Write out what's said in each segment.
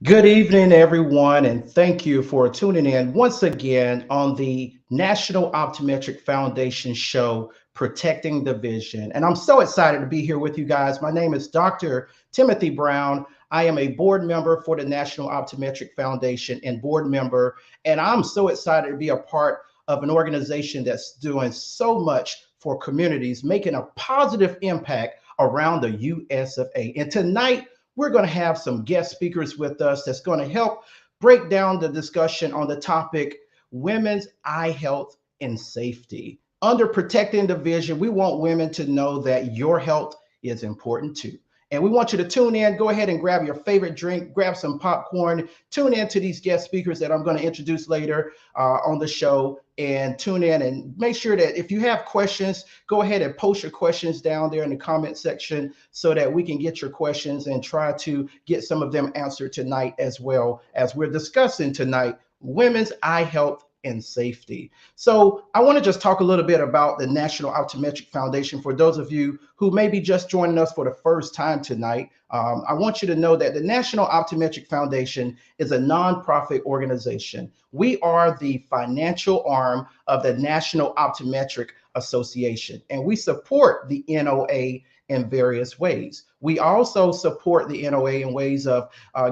Good evening, everyone, and thank you for tuning in once again on the National Optometric Foundation show, Protecting the Vision. And I'm so excited to be here with you guys. My name is Dr. Timothy Brown. I am a board member for the National Optometric Foundation and board member, and I'm so excited to be a part of an organization that's doing so much for communities, making a positive impact around the US of A. And tonight, we're going to have some guest speakers with us that's going to help break down the discussion on the topic women's eye health and safety. Under protecting the vision, we want women to know that your health is important too. And we want you to tune in. Go ahead and grab your favorite drink, grab some popcorn, tune in to these guest speakers that I'm going to introduce later on the show, and tune in and make sure that if you have questions, go ahead and post your questions down there in the comment section so that we can get your questions and try to get some of them answered tonight, as well as we're discussing tonight women's eye health and safety. So I want to just talk a little bit about the National Optometric Foundation for those of you who may be just joining us for the first time tonight. I want you to know that the National Optometric Foundation is a nonprofit organization. We are the financial arm of the National Optometric Association, and we support the NOA in various ways. We also support the NOA in ways of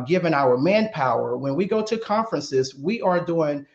giving our manpower. When we go to conferences, we are doing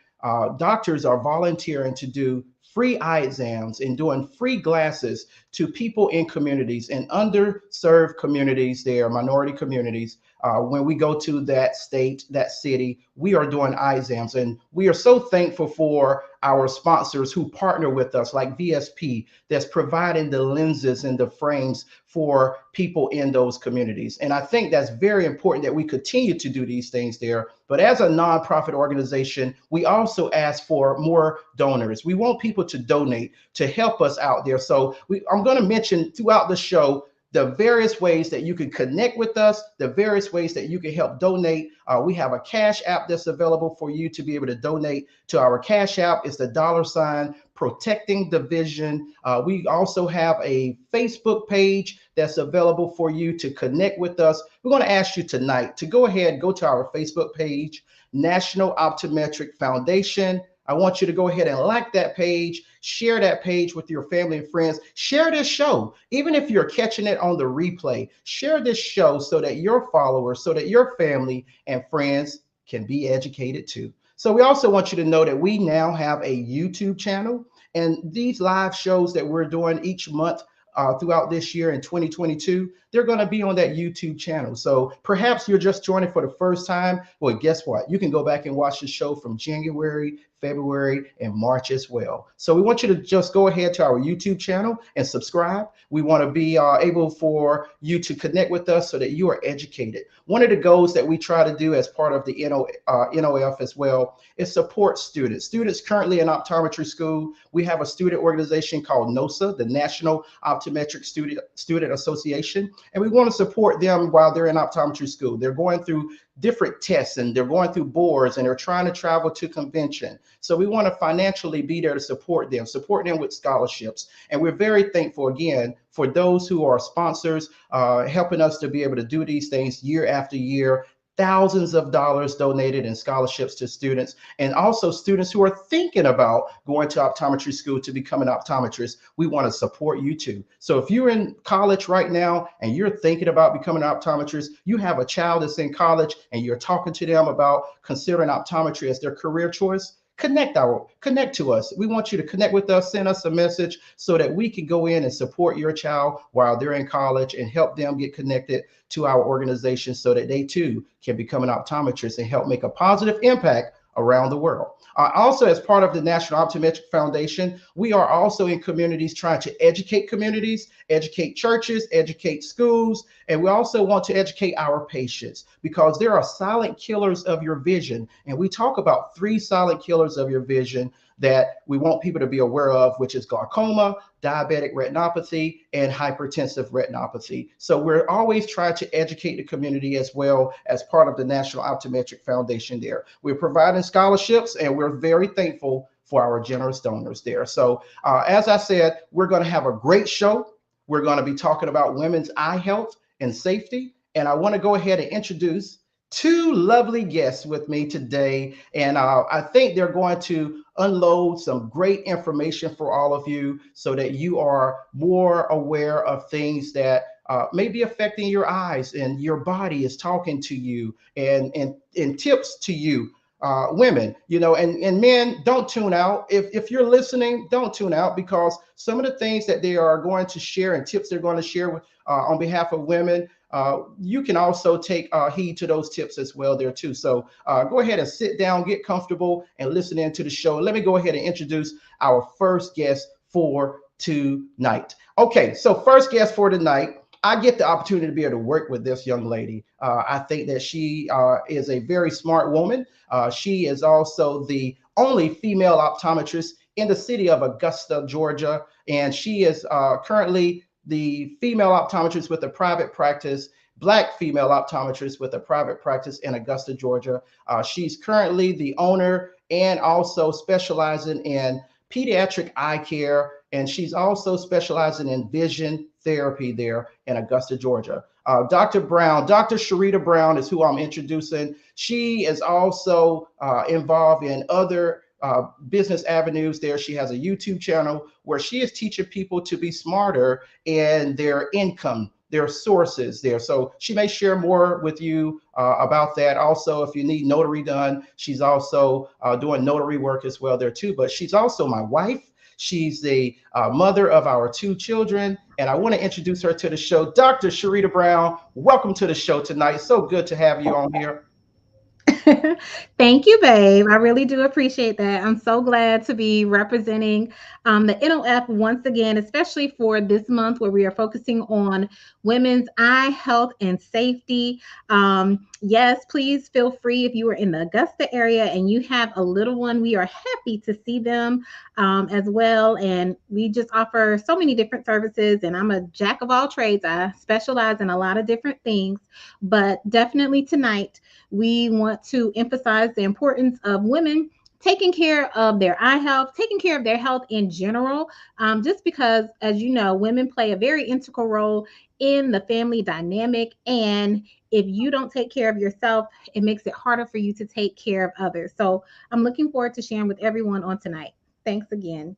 doctors are volunteering to do free eye exams and doing free glasses to people in communities and underserved communities there, minority communities. When we go to that state, that city, we are doing eye exams. And we are so thankful for our sponsors who partner with us, like VSP, that's providing the lenses and the frames for people in those communities. And I think that's very important that we continue to do these things there. But as a nonprofit organization, we also ask for more donors. We want people to donate to help us out there. So I'm going to mention throughout the show the various ways that you can connect with us, the various ways that you can help donate. We have a Cash App that's available for you to be able to donate to our Cash App. It's the $ Protecting the Vision. We also have a Facebook page that's available for you to connect with us. We're going to ask you tonight to go ahead and go to our Facebook page, National Optometric Foundation. I want you to go ahead and like that page, share that page with your family and friends. Share this show. Even if you're catching it on the replay, share this show so that your followers, so that your family and friends can be educated too. So we also want you to know that we now have a YouTube channel, and these live shows that we're doing each month throughout this year in 2022, they're going to be on that YouTube channel. So perhaps you're just joining for the first time. Well, guess what? You can go back and watch the show from January, February, and March as well. So we want you to just go ahead to our YouTube channel and subscribe. We want to be able for you to connect with us so that you are educated. One of the goals that we try to do as part of the NOF as well is support students. Students currently in optometry school, we have a student organization called NOSA, the National Optometric Student Association, and we want to support them while they're in optometry school. They're going through different tests and they're going through boards and they're trying to travel to convention. So we want to financially be there to support them with scholarships. And we're very thankful again for those who are sponsors, helping us to be able to do these things year after year. Thousands of dollars donated in scholarships to students, and also students who are thinking about going to optometry school to become an optometrist. We want to support you too. So if you're in college right now and you're thinking about becoming an optometrist, you have a child that's in college and you're talking to them about considering optometry as their career choice, connect to us. We want you to connect with us, send us a message so that we can go in and support your child while they're in college and help them get connected to our organization so that they too can become an optometrist and help make a positive impact around the world. Also, as part of the National Optometric Foundation, we are also in communities trying to educate communities, educate churches, educate schools, and we also want to educate our patients because there are silent killers of your vision. And we talk about 3 silent killers of your vision that we want people to be aware of, which is glaucoma, diabetic retinopathy, and hypertensive retinopathy. So we're always trying to educate the community as well as part of the National Optometric Foundation there. We're providing scholarships and we're very thankful for our generous donors there. So as I said, we're going to have a great show. We're going to be talking about women's eye health and safety. And I want to go ahead and introduce two lovely guests with me today, and I think they're going to unload some great information for all of you so that you are more aware of things that may be affecting your eyes and your body is talking to you and tips to you. Women, and men, don't tune out. If you're listening, don't tune out because some of the things that they are going to share and tips they're going to share with, on behalf of women, you can also take heed to those tips as well there too. So go ahead and sit down, get comfortable, and listen in to the show. Let me go ahead and introduce our first guest for tonight. Okay, so first guest for tonight. I get the opportunity to be able to work with this young lady. I think that she is a very smart woman. She is also the only female optometrist in the city of Augusta, Georgia, and she is currently the female optometrist with a private practice, Black female optometrist with a private practice in Augusta, Georgia. She's currently the owner and also specializing in pediatric eye care, and she's also specializing in vision therapy there in Augusta, Georgia. Dr. Brown, Dr. Sharita Brown is who I'm introducing. She is also involved in other business avenues there. She has a YouTube channel where she is teaching people to be smarter in their income, their sources there. So she may share more with you about that. Also, if you need notary done, she's also doing notary work as well there too. But she's also my wife. She's the mother of our two children, and I want to introduce her to the show. Dr. Sharita Brown, welcome to the show tonight. So good to have you on here. Thank you, babe. I really do appreciate that. I'm so glad to be representing the NOF once again, especially for this month where we are focusing on women's eye health and safety. Yes, please feel free if you are in the Augusta area and you have a little one. We are happy to see them as well. And we just offer so many different services. And I'm a jack of all trades. I specialize in a lot of different things, but definitely tonight we want to emphasize the importance of women taking care of their eye health, taking care of their health in general, just because, as you know, women play a very integral role in the family dynamic. And if you don't take care of yourself, it makes it harder for you to take care of others. So I'm looking forward to sharing with everyone on tonight. Thanks again.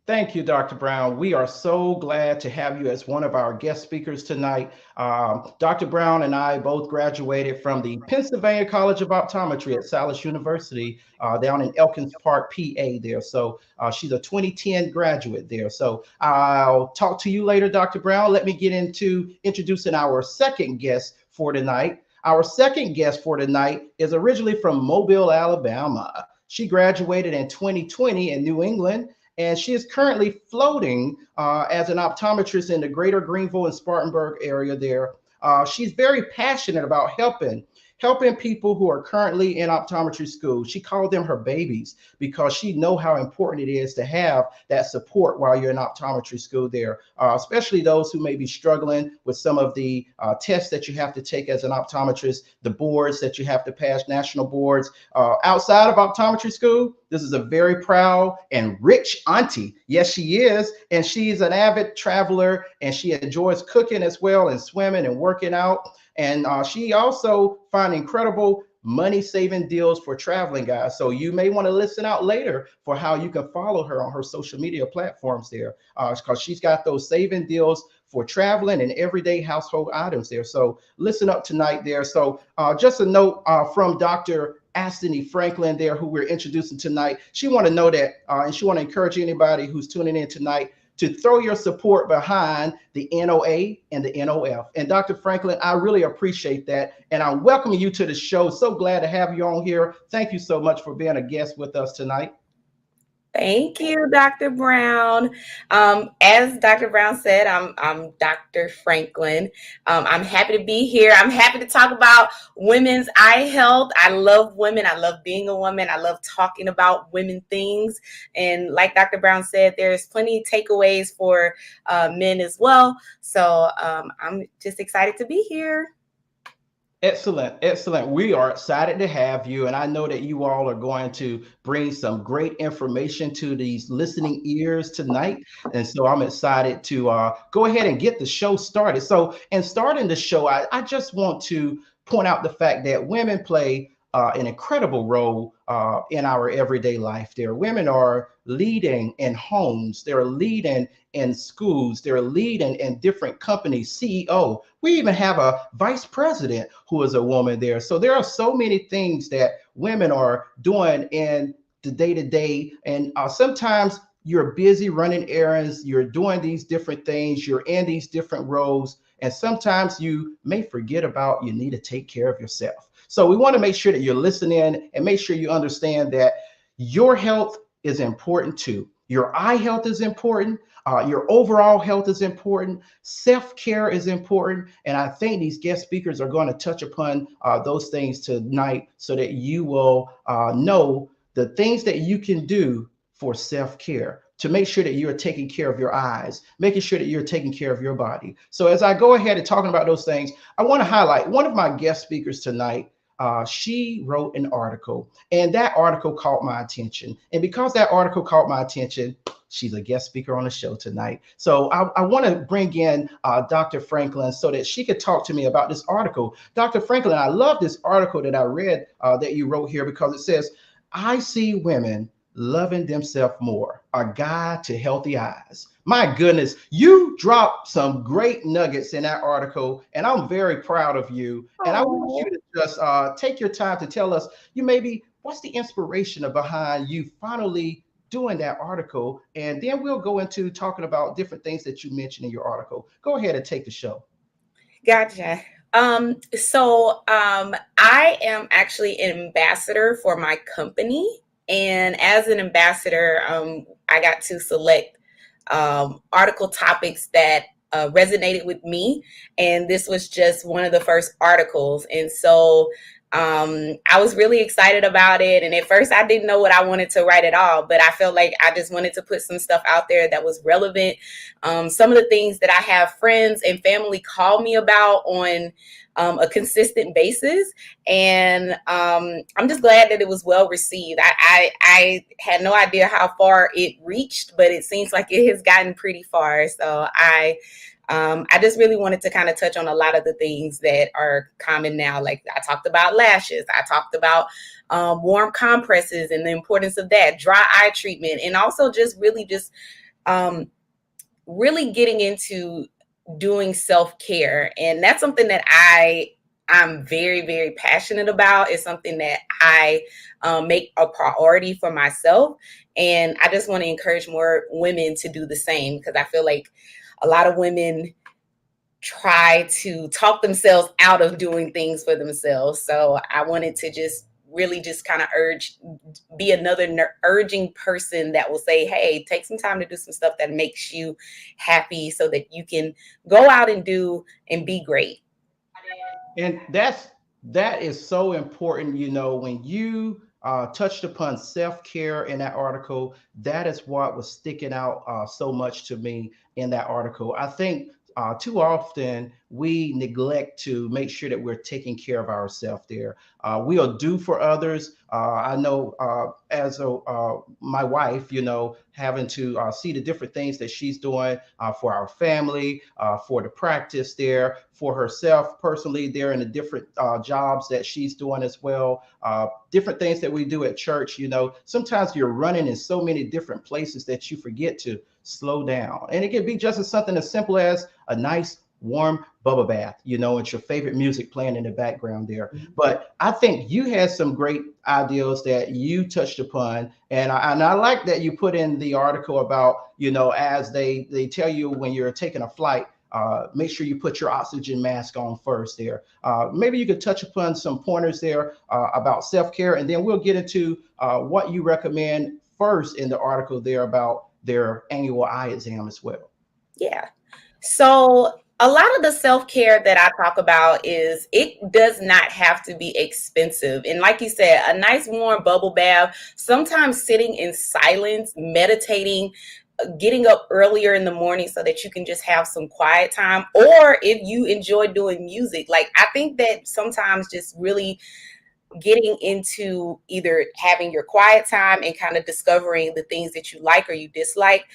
Thank you, Dr. Brown. We are so glad to have you as one of our guest speakers tonight. Dr. Brown and I both graduated from the Pennsylvania College of Optometry at Salus University down in Elkins Park, PA there. So she's a 2010 graduate there. So I'll talk to you later, Dr. Brown. Let me get into introducing our second guest for tonight. Our second guest for tonight is originally from Mobile, Alabama. She graduated in 2020 in New England, and she is currently floating as an optometrist in the greater Greenville and Spartanburg area there. She's very passionate about helping people who are currently in optometry school. She called them her babies because she know how important it is to have that support while you're in optometry school there, especially those who may be struggling with some of the tests that you have to take as an optometrist, the boards that you have to pass, national boards. Outside of optometry school, this is a very proud and rich auntie. Yes, she is. And she's an avid traveler and she enjoys cooking as well and swimming and working out. And she also found incredible money saving deals for traveling guys. So you may want to listen out later for how you can follow her on her social media platforms there, because she's got those saving deals for traveling and everyday household items there. So listen up tonight there. So just a note from Dr. Astony Franklin there, who we're introducing tonight. She want to know that, and she want to encourage anybody who's tuning in tonight to throw your support behind the NOA and the NOF. And Dr. Franklin, I really appreciate that. And I welcome you to the show. So glad to have you on here. Thank you so much for being a guest with us tonight. Thank you, Dr. Brown. As Dr. Brown said, I'm Dr. Franklin. I'm happy to be here. I'm happy to talk about women's eye health. I love women. I love being a woman. I love talking about women things. And like Dr. Brown said, there's plenty of takeaways for men as well. So I'm just excited to be here. Excellent, excellent. We are excited to have you, and I know that you all are going to bring some great information to these listening ears tonight. And so I'm excited to go ahead and get the show started. So, in starting the show, I just want to point out the fact that women play an incredible role in our everyday life. There, women are leading in homes. They're leading in schools. They're leading in different companies. CEO. We even have a vice president who is a woman there. So there are so many things that women are doing in the day to day, and sometimes you're busy running errands. You're doing these different things. You're in these different roles. And sometimes you may forget about you need to take care of yourself. So we want to make sure that you're listening and make sure you understand that your health is important too. Your eye health is important. Your overall health is important. Self-care is important. And I think these guest speakers are going to touch upon those things tonight so that you will know the things that you can do for self-care, to make sure that you're taking care of your eyes, making sure that you're taking care of your body. So as I go ahead and talking about those things, I want to highlight one of my guest speakers tonight. She wrote an article, and that article caught my attention. And because that article caught my attention, she's a guest speaker on the show tonight. So I want to bring in Dr. Franklin so that she could talk to me about this article. Dr. Franklin, I love this article that I read that you wrote here, because it says, I see women loving themselves more, a guide to healthy eyes. My goodness, you dropped some great nuggets in that article, and I'm very proud of you. And I want you to just take your time to tell us, what's the inspiration behind you finally doing that article, and then we'll go into talking about different things that you mentioned in your article. Go ahead and take the show. Gotcha. I am actually an ambassador for my company. And as an ambassador, I got to select article topics that resonated with me. And this was just one of the first articles. And so I was really excited about it. And at first I didn't know what I wanted to write at all, but I felt like I just wanted to put some stuff out there that was relevant. Some of the things that I have friends and family call me about on a consistent basis. And I'm just glad that it was well received. I had no idea how far it reached, but it seems like it has gotten pretty far. So I just really wanted to kind of touch on a lot of the things that are common now. Like I talked about lashes. I talked about warm compresses and the importance of that, dry eye treatment, and also just really getting into doing self-care. And that's something that I'm very, very passionate about. It's something that I make a priority for myself. And I just want to encourage more women to do the same, because I feel like a lot of women try to talk themselves out of doing things for themselves. So I wanted to just really just kind of be another urging person that will say, hey, take some time to do some stuff that makes you happy so that you can go out and do and be great. And that is so important. When you touched upon self-care in that article, that is what was sticking out so much to me in that article. I think too often we neglect to make sure that we're taking care of ourselves there. We'll do for others. I know as my wife, having to see the different things that she's doing for our family, for the practice there, for herself personally there, in the different jobs that she's doing as well. Different things that we do at church. Sometimes you're running in so many different places that you forget to slow down. And it can be just something as simple as a nice warm bubble bath, it's your favorite music playing in the background there. Mm-hmm. But I think you had some great ideas that you touched upon. And I like that you put in the article about, as they tell you when you're taking a flight, make sure you put your oxygen mask on first there. Maybe you could touch upon some pointers there about self-care, and then we'll get into what you recommend first in the article there about their annual eye exam as well. Yeah. So a lot of the self-care that I talk about it does not have to be expensive. And like you said, a nice warm bubble bath, sometimes sitting in silence, meditating, getting up earlier in the morning so that you can just have some quiet time. Or if you enjoy doing music, like I think that sometimes just really getting into either having your quiet time and kind of discovering the things that you like or you dislike.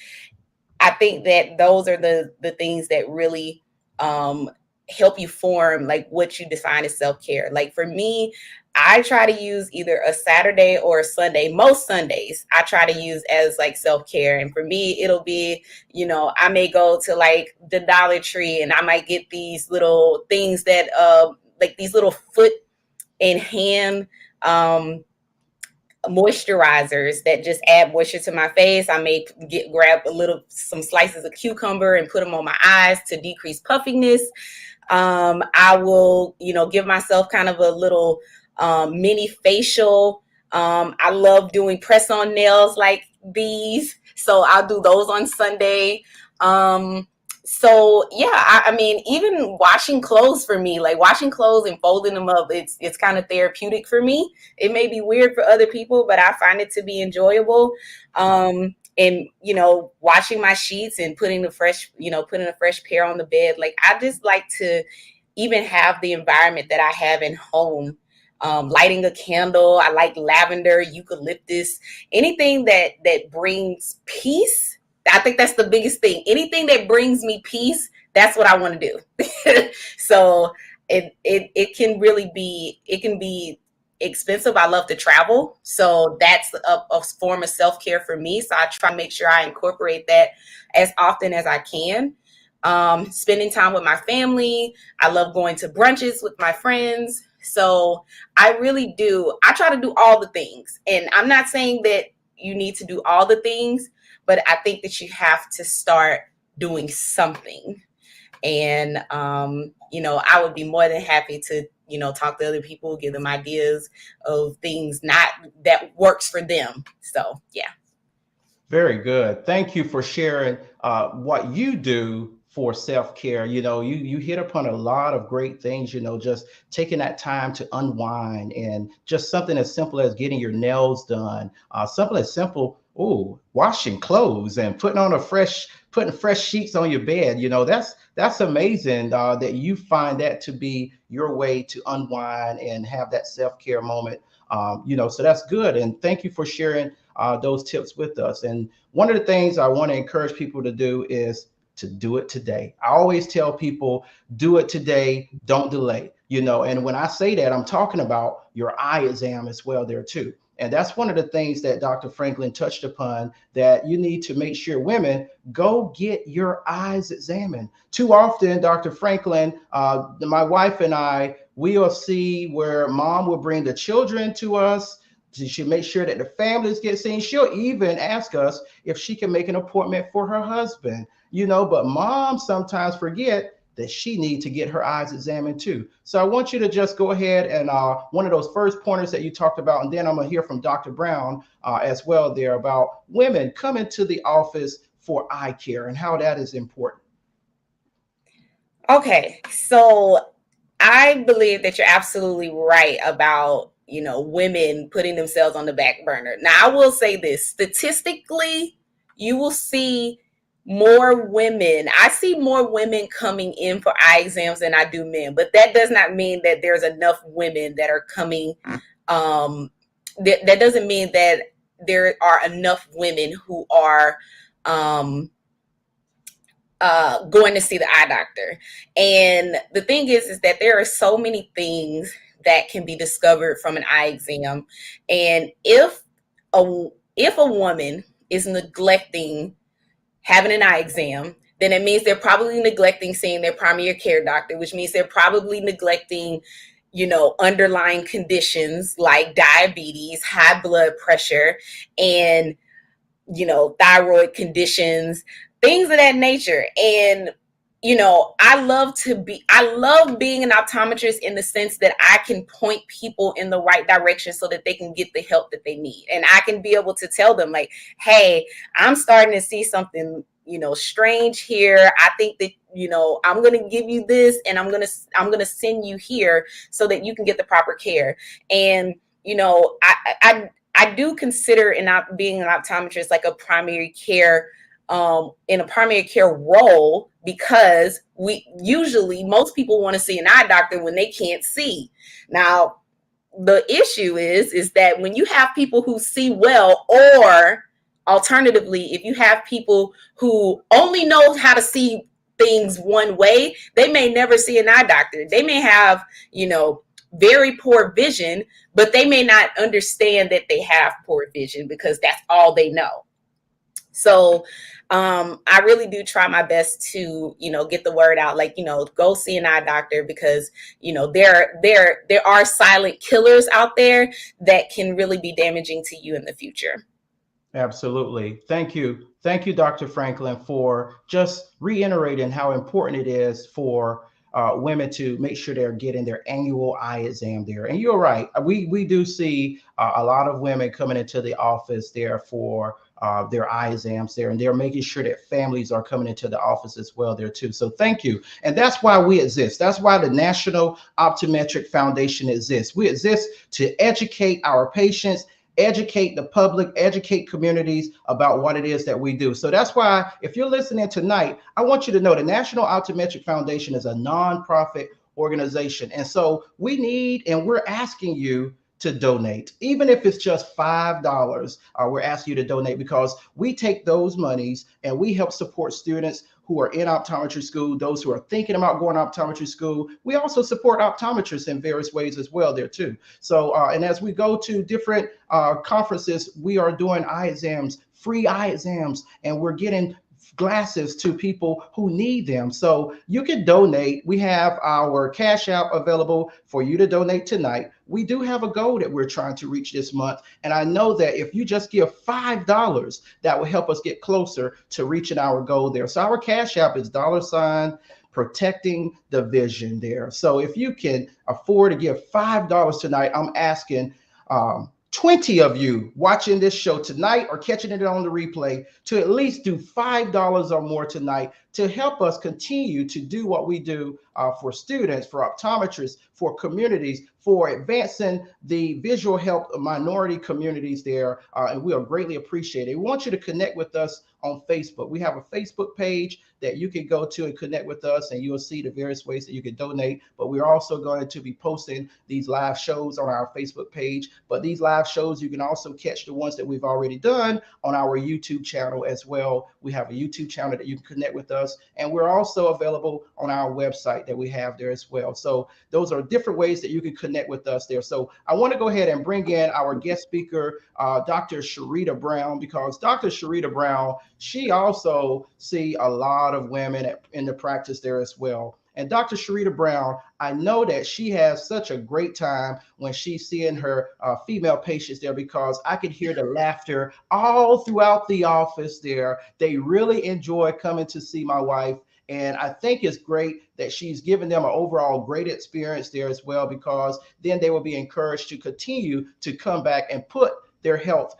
I think that those are the things that really help you form like what you define as self-care. Like for me, I try to use either a Saturday or a Sunday. Most Sundays I try to use as like self-care. And for me, it'll be, I may go to like the Dollar Tree and I might get these little things that like these little foot and hand moisturizers that just add moisture to my face. I may grab some slices of cucumber and put them on my eyes to decrease puffiness. I will, give myself kind of a little mini facial. I love doing press on nails like these, so I'll do those on Sunday. So yeah, I mean, even washing clothes for me, like washing clothes and folding them up, it's kind of therapeutic for me. It may be weird for other people, but I find it to be enjoyable. And washing my sheets and putting a fresh pair on the bed. Like I just like to even have the environment that I have in home. Lighting a candle. I like lavender, eucalyptus, anything that brings peace. I think that's the biggest thing. Anything that brings me peace, that's what I want to do. So it can be expensive. I love to travel. So that's a form of self-care for me. So I try to make sure I incorporate that as often as I can. Spending time with my family. I love going to brunches with my friends. So I really do. I try to do all the things. And I'm not saying that you need to do all the things, but I think that you have to start doing something. And, I would be more than happy to, talk to other people, give them ideas of things that works for them. So, yeah. Very good. Thank you for sharing what you do for self-care. You hit upon a lot of great things, just taking that time to unwind, and just something as simple as getting your nails done, something as simple, washing clothes and putting fresh sheets on your bed. That's amazing that you find that to be your way to unwind and have that self-care moment. So that's good. And thank you for sharing those tips with us. And one of the things I want to encourage people to do is to do it today. I always tell people, do it today, don't delay. And when I say that, I'm talking about your eye exam as well there too. And that's one of the things that Dr. Franklin touched upon, that you need to make sure women go get your eyes examined. Too often, Dr. Franklin, my wife and I, we'll see where mom will bring the children to us. She should make sure that the families get seen. She'll even ask us if she can make an appointment for her husband, but mom sometimes forget that she needs to get her eyes examined too. So I want you to just go ahead and one of those first pointers that you talked about, and then I'm gonna hear from Dr. Brown as well there about women coming to the office for eye care and how that is important. Okay, so I believe that you're absolutely right about, women putting themselves on the back burner. Now, I will say this, statistically, you will see more women. I see more women coming in for eye exams than I do men, but that does not mean that there's enough women that are coming. That doesn't mean that there are enough women who are going to see the eye doctor. And the thing is that there are so many things that can be discovered from an eye exam. And if a woman is neglecting having an eye exam, then it means they're probably neglecting seeing their primary care doctor, which means they're probably neglecting, underlying conditions like diabetes, high blood pressure, and, thyroid conditions, things of that nature. And, I love being an optometrist in the sense that I can point people in the right direction so that they can get the help that they need. And I can be able to tell them like, hey, I'm starting to see something, strange here. I think that, I'm going to give you this, and I'm going to send you here so that you can get the proper care. And, I do consider being an optometrist like a primary care in a primary care role, because most people want to see an eye doctor when they can't see. Now, the issue is that when you have people who see well, or alternatively, if you have people who only know how to see things one way, they may never see an eye doctor. They may have, very poor vision, but they may not understand that they have poor vision because that's all they know. So I really do try my best to, get the word out, like, go see an eye doctor, because, there are silent killers out there that can really be damaging to you in the future. Absolutely. Thank you. Thank you, Dr. Franklin, for just reiterating how important it is for women to make sure they're getting their annual eye exam there. And you're right. We do see a lot of women coming into the office there for their eye exams there, and they're making sure that families are coming into the office as well there too. So thank you. And that's why we exist. That's why the National Optometric Foundation exists. We exist to educate our patients, educate the public, educate communities about what it is that we do. So that's why, if you're listening tonight, I want you to know the National Optometric Foundation is a nonprofit organization. And so we need, and we're asking you to donate, even if it's just $5. We're asking you to donate, because we take those monies and we help support students who are in optometry school, those who are thinking about going to optometry school. We also support optometrists in various ways as well there too. So, and as we go to different conferences, we are doing eye exams, free eye exams, and we're getting glasses to people who need them. So you can donate. We have our Cash App available for you to donate tonight. We do have a goal that we're trying to reach this month. And I know that if you just give $5, that will help us get closer to reaching our goal there. So our Cash App is $ protecting the vision there. So if you can afford to give $5 tonight, I'm asking 20 of you watching this show tonight or catching it on the replay to at least do $5 or more tonight to help us continue to do what we do for students, for optometrists, for communities, for advancing the visual health minority communities there. And we are greatly appreciated. We want you to connect with us on Facebook. We have a Facebook page that you can go to and connect with us, and you'll see the various ways that you can donate. But we're also going to be posting these live shows on our Facebook page. But these live shows, you can also catch the ones that we've already done on our YouTube channel as well. We have a YouTube channel that you can connect with us, and we're also available on our website that we have there as well. So those are different ways that you can connect with us there. So I want to go ahead and bring in our guest speaker, Dr. Sharita Brown, because Dr. Sharita Brown, she also see a lot of women in the practice there as well. And Dr. Sharita Brown, I know that she has such a great time when she's seeing her female patients there, because I could hear the laughter all throughout the office there. They really enjoy coming to see my wife. And I think it's great that she's given them an overall great experience there as well, because then they will be encouraged to continue to come back and put their health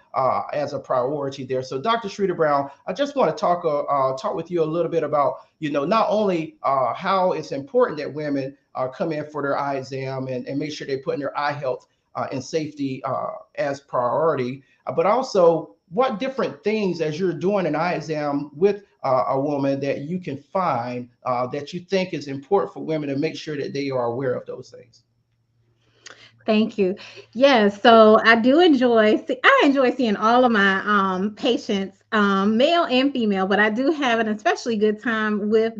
as a priority there. So Dr. Sharita Brown, I just want to talk with you a little bit about, not only how it's important that women come in for their eye exam and make sure they're putting their eye health and safety as priority, but also what different things, as you're doing an eye exam with a woman, that you can find that you think is important for women to make sure that they are aware of those things. Thank you. Yes, so I enjoy seeing all of my patients, male and female, but I do have an especially good time with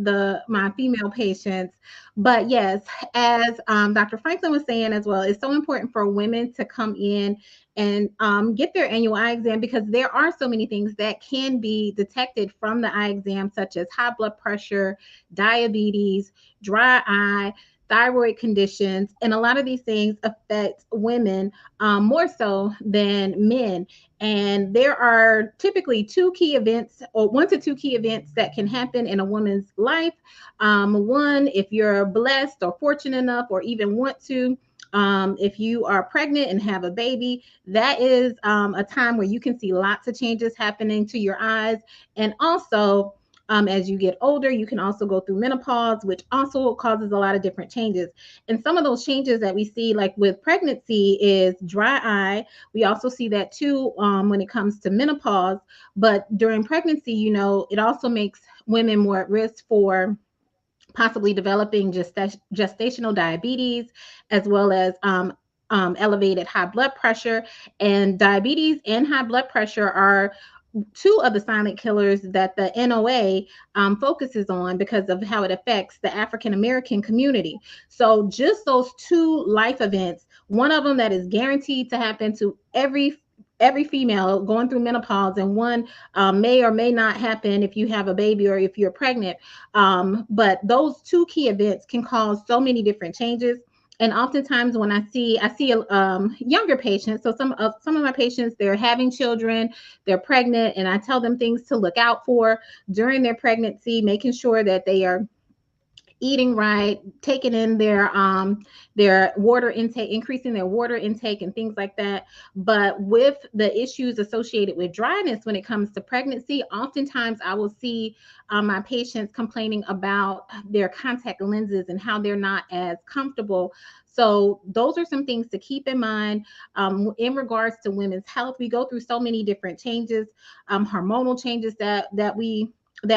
my female patients. But yes, as Dr. Franklin was saying as well, it's so important for women to come in and get their annual eye exam, because there are so many things that can be detected from the eye exam, such as high blood pressure, diabetes, dry eye, thyroid conditions, and a lot of these things affect women more so than men. And there are typically 2 key events, or 1 to 2 key events, that can happen in a woman's life. One, if you're blessed or fortunate enough, or even want to, if you are pregnant and have a baby, that is a time where you can see lots of changes happening to your eyes. And also, as you get older, you can also go through menopause, which also causes a lot of different changes. And some of those changes that we see, like with pregnancy, is dry eye. We also see that too when it comes to menopause. But during pregnancy, it also makes women more at risk for possibly developing gestational diabetes, as well as elevated high blood pressure. And diabetes and high blood pressure are two of the silent killers that the NOA focuses on because of how it affects the African American community. So just those two life events, one of them that is guaranteed to happen to every female going through menopause, and one may or may not happen if you have a baby or if you're pregnant. But those two key events can cause so many different changes. And oftentimes when I see younger patients, so some of my patients, they're having children, they're pregnant, and I tell them things to look out for during their pregnancy, making sure that they are eating right, taking in their water intake, increasing their water intake and things like that. But with the issues associated with dryness when it comes to pregnancy, oftentimes I will see my patients complaining about their contact lenses and how they're not as comfortable. So those are some things to keep in mind in regards to women's health. We go through so many different changes, hormonal changes that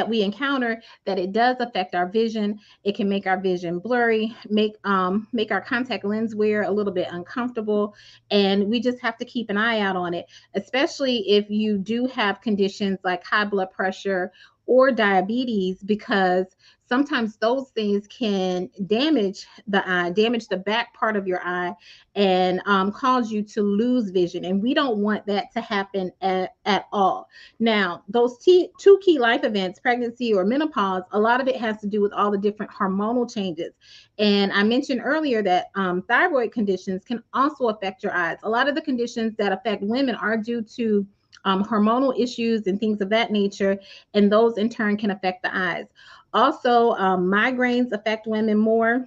we encounter, that it does affect our vision. It can make our vision blurry, make our contact lens wear a little bit uncomfortable, and we just have to keep an eye out on it, especially if you do have conditions like high blood pressure or diabetes, because sometimes those things can damage the eye, damage the back part of your eye, and cause you to lose vision. And we don't want that to happen at all. Now, those two key life events, pregnancy or menopause, a lot of it has to do with all the different hormonal changes. And I mentioned earlier that thyroid conditions can also affect your eyes. A lot of the conditions that affect women are due to hormonal issues and things of that nature, and those in turn can affect the eyes. Also, migraines affect women more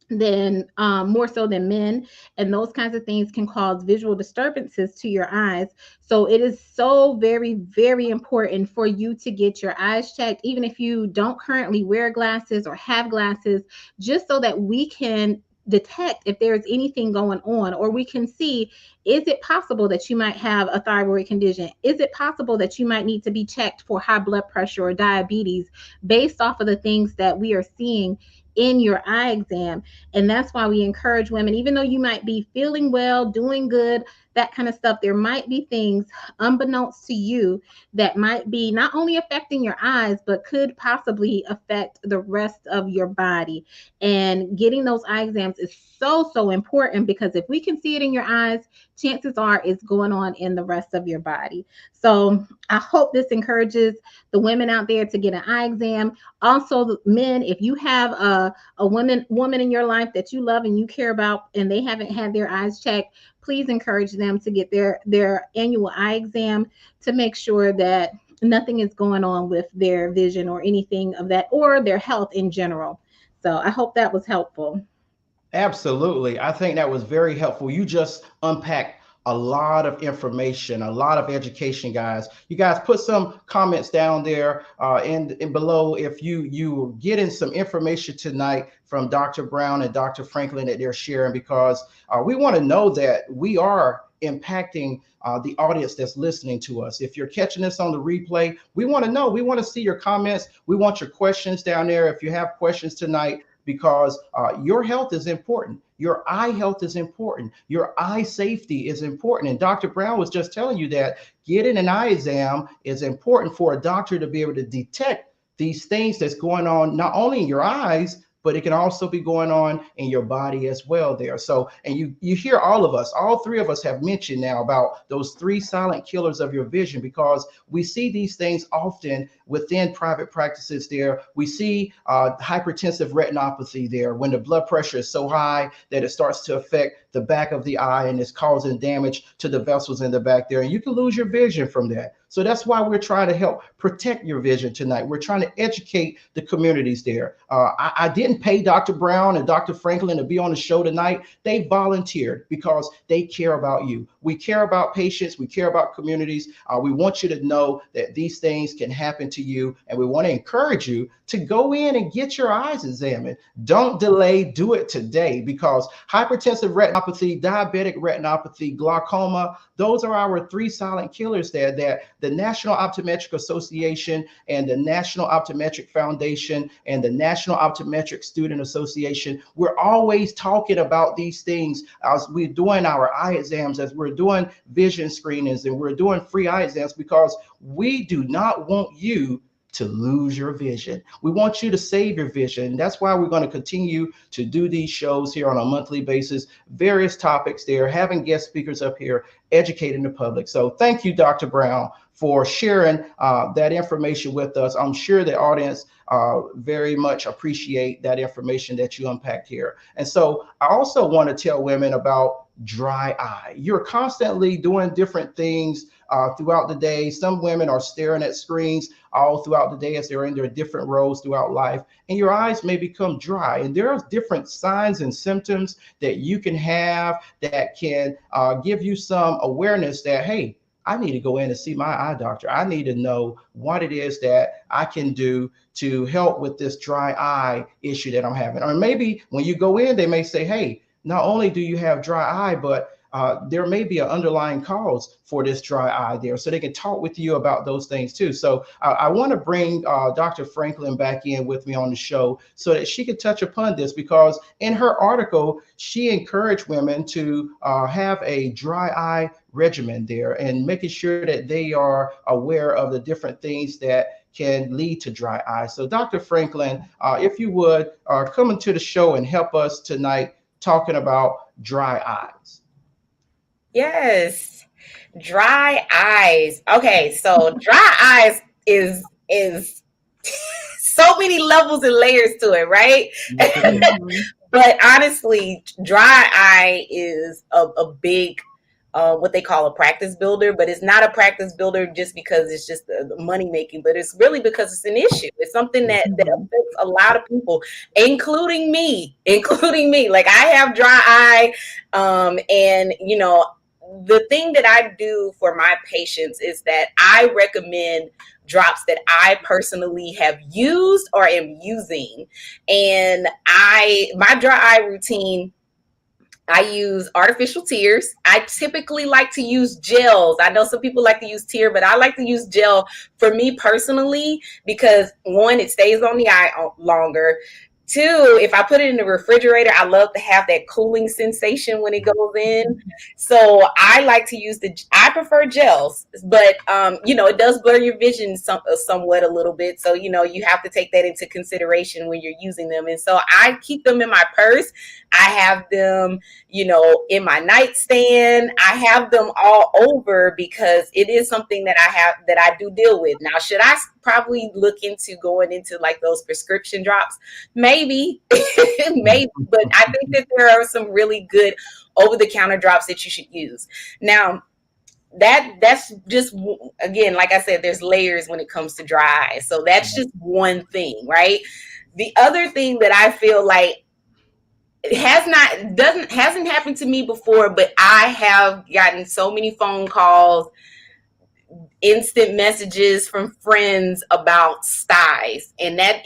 so than men, and those kinds of things can cause visual disturbances to your eyes. So it is so very, very important for you to get your eyes checked, even if you don't currently wear glasses or have glasses, just so that we can detect if there's anything going on, or we can see, is it possible that you might have a thyroid condition? Is it possible that you might need to be checked for high blood pressure or diabetes, based off of the things that we are seeing in your eye exam? And that's why we encourage women, even though you might be feeling well, doing good, that kind of stuff, there might be things unbeknownst to you that might be not only affecting your eyes, but could possibly affect the rest of your body. And getting those eye exams is so important, because if we can see it in your eyes, chances are it's going on in the rest of your body. So I hope this encourages the women out there to get an eye exam. Also, the men, if you have a woman in your life that you love and you care about, and they haven't had their eyes checked, please encourage them to get their annual eye exam to make sure that nothing is going on with their vision or anything of that, or their health in general. So I hope that was helpful. Absolutely. I think that was very helpful. You just unpacked a lot of information, a lot of education, guys. You guys put some comments down there and below if you getting some information tonight from Dr. Brown and Dr. Franklin that they're sharing, because we want to know that we are impacting the audience that's listening to us. If you're catching this on the replay, we want to know. We want to see your comments. We want your questions down there. If you have questions tonight, because your health is important. Your eye health is important. Your eye safety is important. And Dr. Brown was just telling you that getting an eye exam is important for a doctor to be able to detect these things that's going on, not only in your eyes, but it can also be going on in your body as well there. So, and you hear all three of us have mentioned now about those three silent killers of your vision, because we see these things often within private practices there. We see hypertensive retinopathy there, when the blood pressure is so high that it starts to affect the back of the eye and is causing damage to the vessels in the back there. And you can lose your vision from that. So that's why we're trying to help protect your vision tonight. We're trying to educate the communities there. I didn't pay Dr. Brown and Dr. Franklin to be on the show tonight. They volunteered because they care about you. We care about patients. We care about communities. We want you to know that these things can happen to you, and we want to encourage you to go in and get your eyes examined. Don't delay. Do it today, because hypertensive retinopathy retinopathy, diabetic retinopathy, glaucoma. Those are our 3 silent killers there that the National Optometric Association and the National Optometric Foundation and the National Optometric Student Association, we're always talking about these things as we're doing our eye exams, as we're doing vision screenings, and we're doing free eye exams, because we do not want you to lose your vision. We want you to save your vision. That's why we're going to continue to do these shows here on a monthly basis, various topics there, having guest speakers up here, educating the public. So thank you, Dr. Brown, for sharing that information with us. I'm sure the audience very much appreciate that information that you unpacked here. And so I also want to tell women about dry eye. You're constantly doing different things throughout the day. Some women are staring at screens all throughout the day as they're in their different roles throughout life, and your eyes may become dry. And there are different signs and symptoms that you can have that can give you some awareness that, hey, I need to go in and see my eye doctor. I need to know what it is that I can do to help with this dry eye issue that I'm having. Or maybe when you go in, they may say, hey, not only do you have dry eye, but there may be an underlying cause for this dry eye there. So they can talk with you about those things too. So I want to bring Dr. Franklin back in with me on the show so that she could touch upon this, because in her article, she encouraged women to have a dry eye regimen there and making sure that they are aware of the different things that can lead to dry eye. So Dr. Franklin, if you would come into the show and help us tonight talking about dry eyes. Yes, dry eyes. Okay, so dry eyes is so many levels and layers to it, right? But honestly, dry eye is a big what they call a practice builder, but it's not a practice builder just because it's just the money making, but it's really because it's an issue. It's something that affects a lot of people, including me. Like, I have dry eye, and you know, the thing that I do for my patients is that I recommend drops that I personally have used or am using. And my dry eye routine, I use artificial tears. I typically like to use gels. I know some people like to use tear, but I like to use gel for me personally, because one, it stays on the eye longer. Two, if I put it in the refrigerator, I love to have that cooling sensation when it goes in. So I like to use I prefer gels, but you know, it does blur your vision somewhat a little bit. So, you know, you have to take that into consideration when you're using them. And so I keep them in my purse. I have them, you know, in my nightstand. I have them all over because it is something that I do deal with. Now, should I probably look into going into like those prescription drops? Maybe, maybe, but I think that there are some really good over-the-counter drops that you should use. Now, that's just, again, like I said, there's layers when it comes to dry eyes. So that's just one thing, right? The other thing that I feel like hasn't happened to me before, but I have gotten so many phone calls, instant messages from friends about styes, and I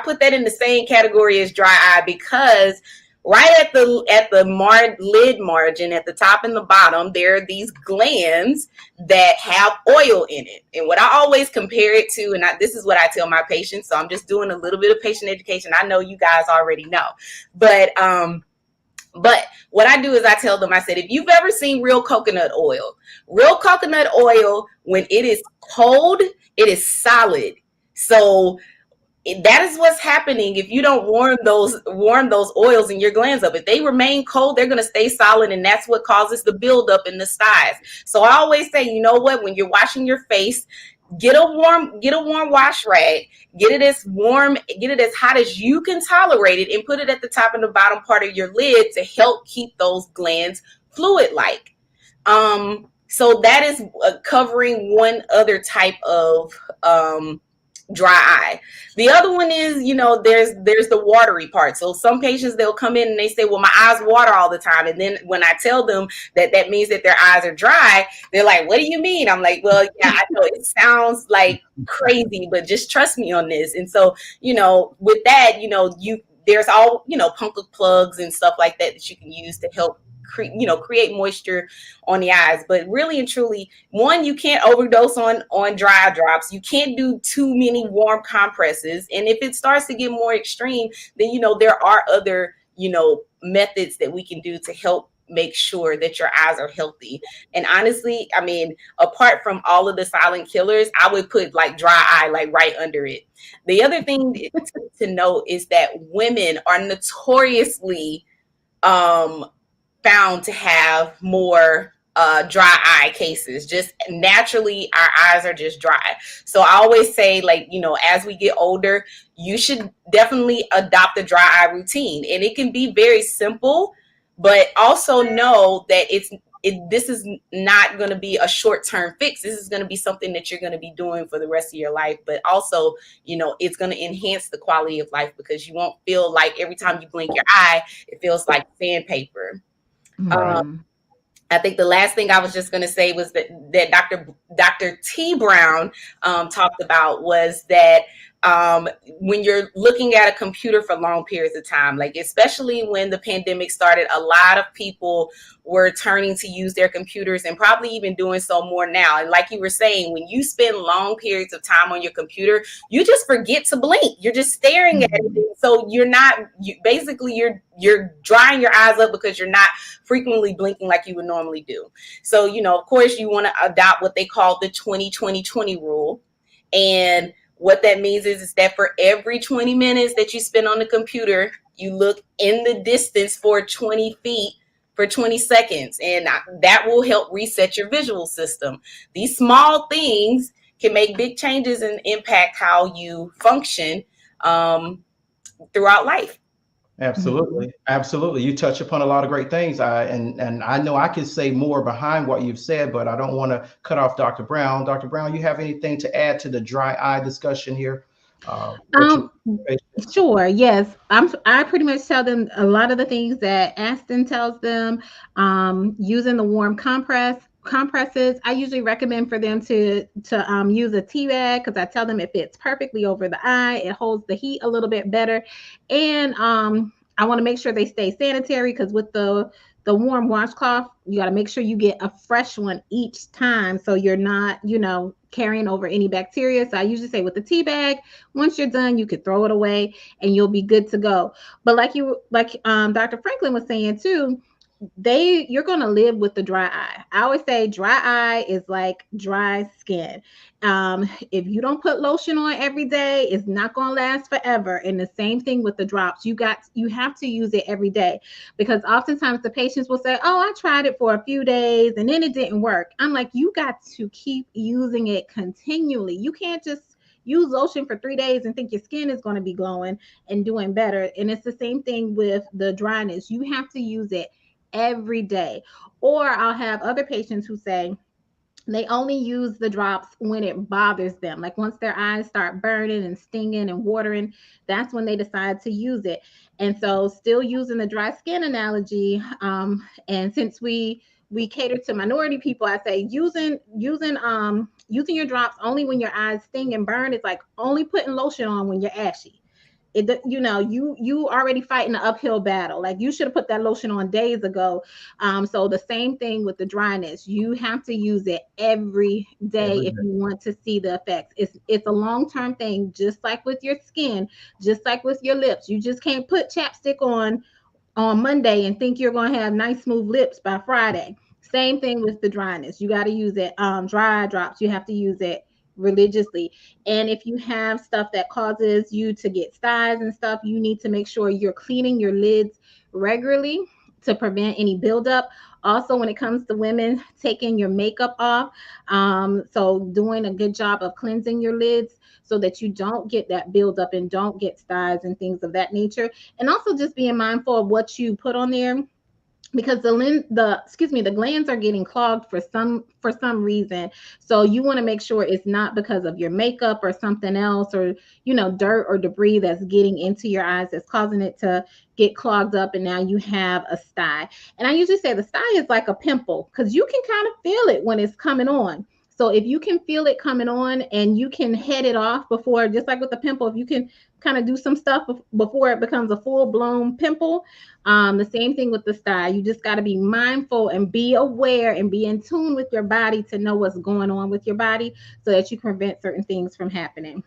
put that in the same category as dry eye, because right at the lid margin, at the top and the bottom, there are these glands that have oil in it. And what I always compare it to, and this is what I tell my patients, so I'm just doing a little bit of patient education. I know you guys already know, but what I do is I tell them, I said, if you've ever seen real coconut oil, when it is cold, it is solid. So that is what's happening if you don't warm those oils in your glands up. If they remain cold, they're going to stay solid, and that's what causes the buildup in the styes. So I always say, you know what, when you're washing your face, get a warm wash rag, get it as hot as you can tolerate it, and put it at the top and the bottom part of your lid to help keep those glands fluid-like. So that is covering one other type of dry eye. The other one is, you know, there's the watery part. So some patients, they'll come in and they say, well, my eyes water all the time. And then when I tell them that means that their eyes are dry, they're like, what do you mean? I'm like, well, yeah, I know it sounds like crazy, but just trust me on this. And so, you know, with that, you know, there's all, punk plugs and stuff like that you can use to help create moisture on the eyes. But really and truly, one, you can't overdose on dry drops. You can't do too many warm compresses. And if it starts to get more extreme, then, there are other, methods that we can do to help make sure that your eyes are healthy. And honestly, I mean, apart from all of the silent killers, I would put like dry eye, like right under it. The other thing to note is that women are notoriously found to have more dry eye cases. Just naturally, our eyes are just dry. So I always say, like, as we get older, you should definitely adopt a dry eye routine. And it can be very simple, but also know that this is not going to be a short-term fix. This is going to be something that you're going to be doing for the rest of your life. But also, it's going to enhance the quality of life, because you won't feel like every time you blink your eye, it feels like sandpaper. I think the last thing I was just going to say was that Dr. T. Brown talked about was that when you're looking at a computer for long periods of time, like especially when the pandemic started, a lot of people were turning to use their computers, and probably even doing so more now. And like you were saying, when you spend long periods of time on your computer, you just forget to blink. You're just staring at it. So you're drying your eyes up because you're not frequently blinking like you would normally do. So, of course, you want to adopt what they call the 20-20-20 rule. And what that means is that for every 20 minutes that you spend on the computer, you look in the distance for 20 feet for 20 seconds. And that will help reset your visual system. These small things can make big changes and impact how you function throughout life. Absolutely. Absolutely. You touch upon a lot of great things. And I know I can say more behind what you've said, but I don't want to cut off Dr. Brown. Dr. Brown, you have anything to add to the dry eye discussion here? Sure. Yes. I pretty much tell them a lot of the things that Aston tells them, using the warm compresses. I usually recommend for them to use a tea bag, because I tell them it fits perfectly over the eye. It holds the heat a little bit better. And I want to make sure they stay sanitary, because with the warm washcloth, you got to make sure you get a fresh one each time, so you're not, carrying over any bacteria. So I usually say with the tea bag, once you're done, you could throw it away and you'll be good to go. But like Dr. Franklin was saying too, you're going to live with the dry eye. I always say dry eye is like dry skin. If you don't put lotion on every day, it's not going to last forever. And the same thing with the drops. You have to use it every day, because oftentimes the patients will say, oh, I tried it for a few days and then it didn't work. I'm like, you got to keep using it continually. You can't just use lotion for 3 days and think your skin is going to be glowing and doing better. And it's the same thing with the dryness. You have to use it every day. Or I'll have other patients who say they only use the drops when it bothers them. Like once their eyes start burning and stinging and watering, that's when they decide to use it. And so still using the dry skin analogy, and since we cater to minority people, I say using your drops only when your eyes sting and burn. It's like only putting lotion on when you're ashy. You already fighting an uphill battle. Like you should have put that lotion on days ago. So the same thing with the dryness. You have to use it every day if you want to see the effects. It's a long-term thing, just like with your skin, just like with your lips. You just can't put chapstick on Monday and think you're going to have nice smooth lips by Friday. Same thing with the dryness. You got to use it. Dry eye drops, you have to use it religiously. And if you have stuff that causes you to get styes and stuff, you need to make sure you're cleaning your lids regularly to prevent any buildup. Also, when it comes to women, taking your makeup off, so doing a good job of cleansing your lids so that you don't get that buildup and don't get styes and things of that nature. And also just being mindful of what you put on there, because the glands are getting clogged for some reason. So you want to make sure it's not because of your makeup or something else, or dirt or debris that's getting into your eyes that's causing it to get clogged up, and now you have a sty. And I usually say the sty is like a pimple, because you can kind of feel it when it's coming on. So if you can feel it coming on and you can head it off before, just like with the pimple, if you can kind of do some stuff before it becomes a full-blown pimple, the same thing with the sty. You just got to be mindful and be aware and be in tune with your body to know what's going on with your body so that you prevent certain things from happening.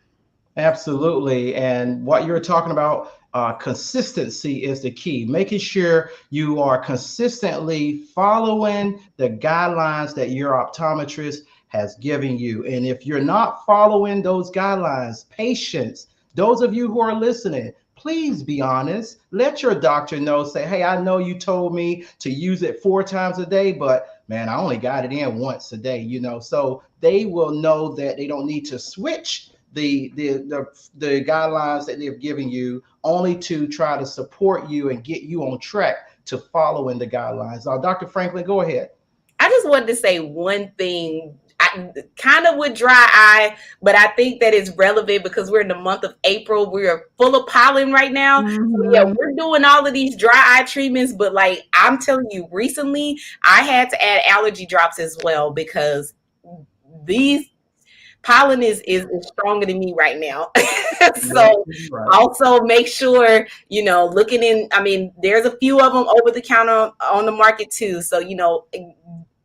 Absolutely. And what you're talking about, consistency is the key. Making sure you are consistently following the guidelines that your optometrist has given you. And if you're not following those guidelines, patience, those of you who are listening, please be honest. Let your doctor know, say, hey, I know you told me to use it 4 times a day, but man, I only got it in once a day, so they will know that they don't need to switch the guidelines that they've given you only to try to support you and get you on track to following the guidelines. Dr. Franklin, go ahead. I just wanted to say one thing. Kind of with dry eye, but I think that is relevant because we're in the month of April. We are full of pollen right now. So yeah, we're doing all of these dry eye treatments, but like I'm telling you, recently I had to add allergy drops as well because these pollen is stronger than me right now. So also make sure, looking in, I mean, there's a few of them over the counter on the market too. So,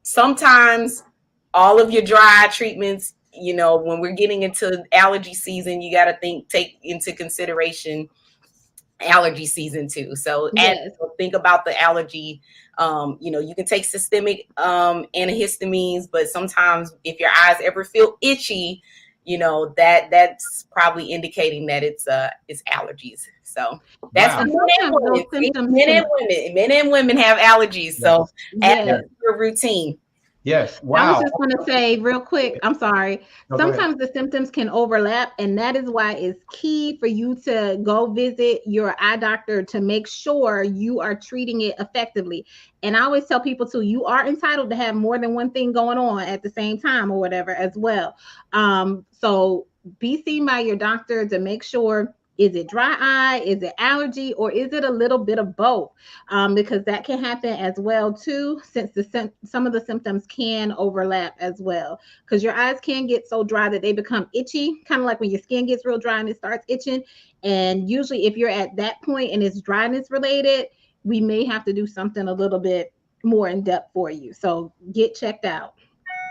sometimes all of your dry eye treatments, when we're getting into allergy season, you got to take into consideration allergy season too. So think about the allergy. You can take systemic antihistamines, but sometimes if your eyes ever feel itchy, that's probably indicating that it's allergies. So that's men and women have allergies. So add that to your routine. Yes. Wow. I was just going to say real quick, I'm sorry. Sometimes the symptoms can overlap, and that is why it's key for you to go visit your eye doctor to make sure you are treating it effectively. And I always tell people too, you are entitled to have more than one thing going on at the same time or whatever as well. So be seen by your doctor to make sure, is it dry eye? Is it allergy? Or is it a little bit of both? Because that can happen as well too, since some of the symptoms can overlap as well. Because your eyes can get so dry that they become itchy, kind of like when your skin gets real dry and it starts itching. And usually if you're at that point and it's dryness related, we may have to do something a little bit more in depth for you. So get checked out.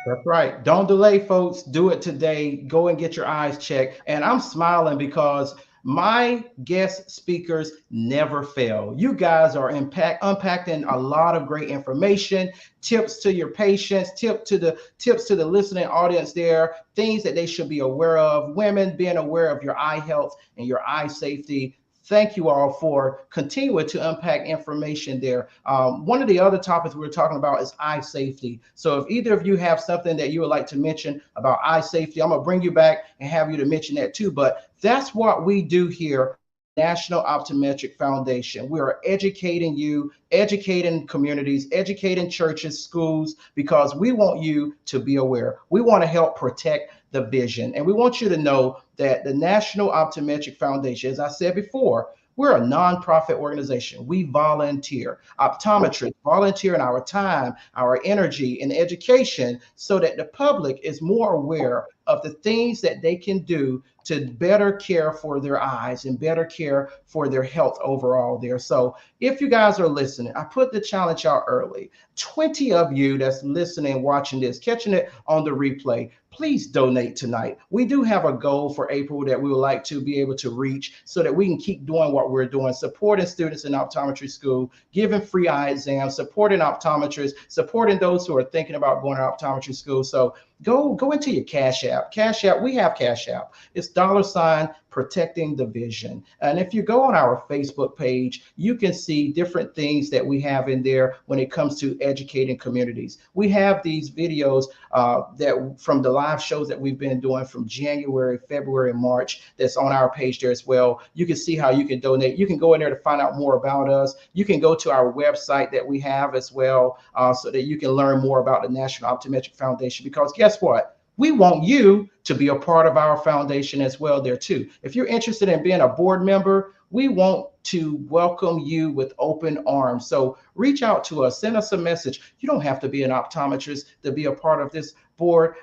That's right. Don't delay, folks. Do it today. Go and get your eyes checked. And I'm smiling because my guest speakers never fail. You guys are unpacking a lot of great information, tips to your patients, tips to the listening audience there, things that they should be aware of, women being aware of your eye health and your eye safety. Thank you all for continuing to unpack information there. One of the other topics we were talking about is eye safety. So if either of you have something that you would like to mention about eye safety, I'm going to bring you back and have you to mention that too. But that's what we do here. National Optometric Foundation. We are educating you, educating communities, educating churches, schools, because we want you to be aware. We want to help protect the vision. And we want you to know that the National Optometric Foundation, as I said before, we're a nonprofit organization. We volunteer. Optometrists volunteer in our time, our energy, and education so that the public is more aware of the things that they can do to better care for their eyes and better care for their health overall there. So if you guys are listening, I put the challenge out early. 20 of you that's listening, watching this, catching it on the replay, please donate tonight. We do have a goal for April that we would like to be able to reach so that we can keep doing what we're doing, supporting students in optometry school, giving free eye exams, supporting optometrists, supporting those who are thinking about going to optometry school. So go into your Cash App. Cash App, we have Cash App. It's $ protecting the vision. And if you go on our Facebook page, you can see different things that we have in there when it comes to educating communities. We have these videos that from the live shows that we've been doing from January, February, and March that's on our page there as well. You can see how you can donate. You can go in there to find out more about us. You can go to our website that we have as well so that you can learn more about the National Optometric Foundation, because guess what? We want you to be a part of our foundation as well there too. If you're interested in being a board member, we want to welcome you with open arms. So reach out to us, send us a message. You don't have to be an optometrist to be a part of this board,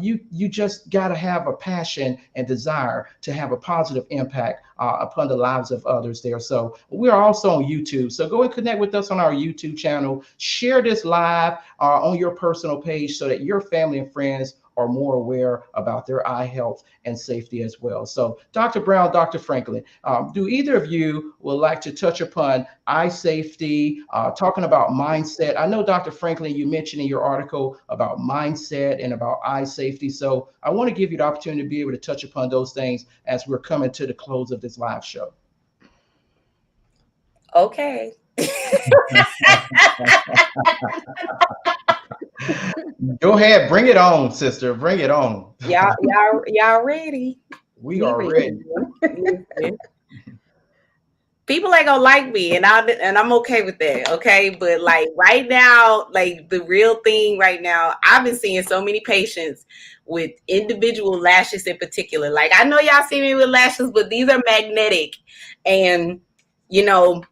you just got to have a passion and desire to have a positive impact upon the lives of others there. So we are also on YouTube. So go and connect with us on our YouTube channel. Share this live on your personal page so that your family and friends are more aware about their eye health and safety as well. So Dr. Brown, Dr. Franklin, do either of you would like to touch upon eye safety, talking about mindset? I know, Dr. Franklin, you mentioned in your article about mindset and about eye safety. So I want to give you the opportunity to be able to touch upon those things as we're coming to the close of this live show. Okay. Go ahead, bring it on, sister. Bring it on. Y'all ready? We are ready. People ain't gonna like me, and I'm okay with that. Okay, but like right now, like the real thing right now, I've been seeing so many patients with individual lashes in particular. Like I know y'all see me with lashes, but these are magnetic, and you know.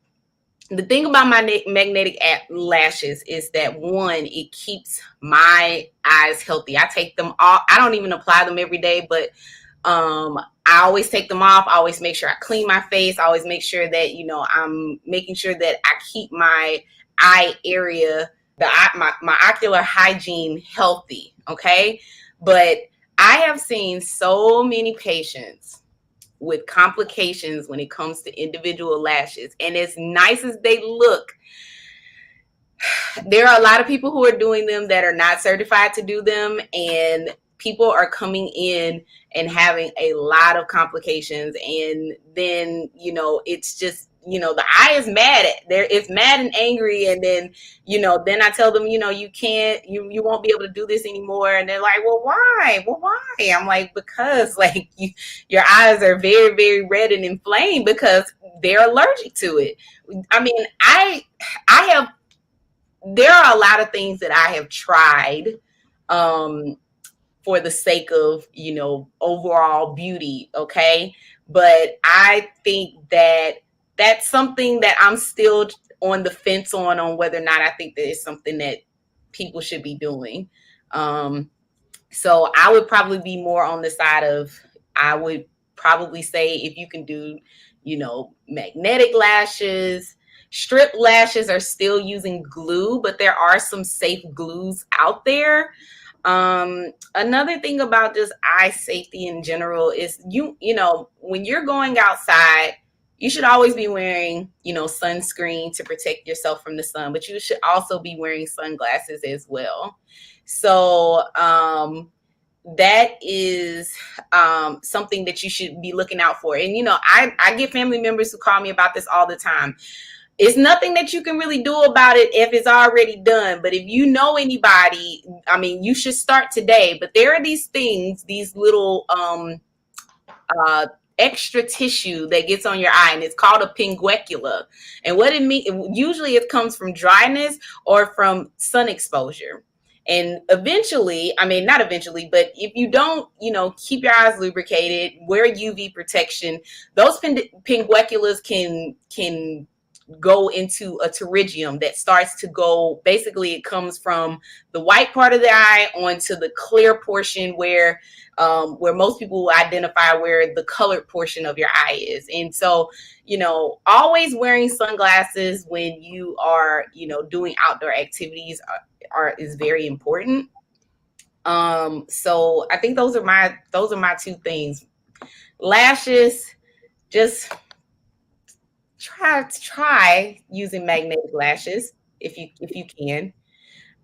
The thing about my magnetic lashes is that one, it keeps my eyes healthy. I take them off. I don't even apply them every day, but I always take them off. I always make sure I clean my face. I always make sure that, you know, I'm making sure that I keep my eye area, my ocular hygiene healthy. Okay. But I have seen so many patients with complications when it comes to individual lashes. And as nice as they look, there are a lot of people who are doing them that are not certified to do them. And people are coming in and having a lot of complications. And then, you know, it's just, you know, the eye is mad it's mad and angry. And then, you know, then I tell them, you know, you won't be able to do this anymore. And they're like, well, why? Well, why? I'm like, because like your eyes are very, very red and inflamed because they're allergic to it. I mean, there are a lot of things that I have tried, for the sake of, you know, overall beauty. Okay. But I think that that's something that I'm still on the fence on whether or not I think that it's something that people should be doing. So I would probably be more on the side of, I would probably say if you can do, you know, magnetic lashes, strip lashes are still using glue, but there are some safe glues out there. Another thing about just eye safety in general is you know, when you're going outside, you should always be wearing, you know, sunscreen to protect yourself from the sun, but you should also be wearing sunglasses as well. So that is something that you should be looking out for. And, you know, I get family members who call me about this all the time. It's nothing that you can really do about it if it's already done. But if you know anybody, I mean, you should start today. But there are these things, these little extra tissue that gets on your eye, and it's called a pinguecula. And what it means, usually it comes from dryness or from sun exposure. And eventually, I mean, not eventually, but if you don't, you know, keep your eyes lubricated, wear UV protection, those pingueculas can go into a pterygium that starts to go, basically it comes from the white part of the eye onto the clear portion where most people will identify where the colored portion of your eye is. And so, you know, always wearing sunglasses when you are, you know, doing outdoor activities is very important. So I think those are my two things. Lashes, just try using magnetic lashes if you can.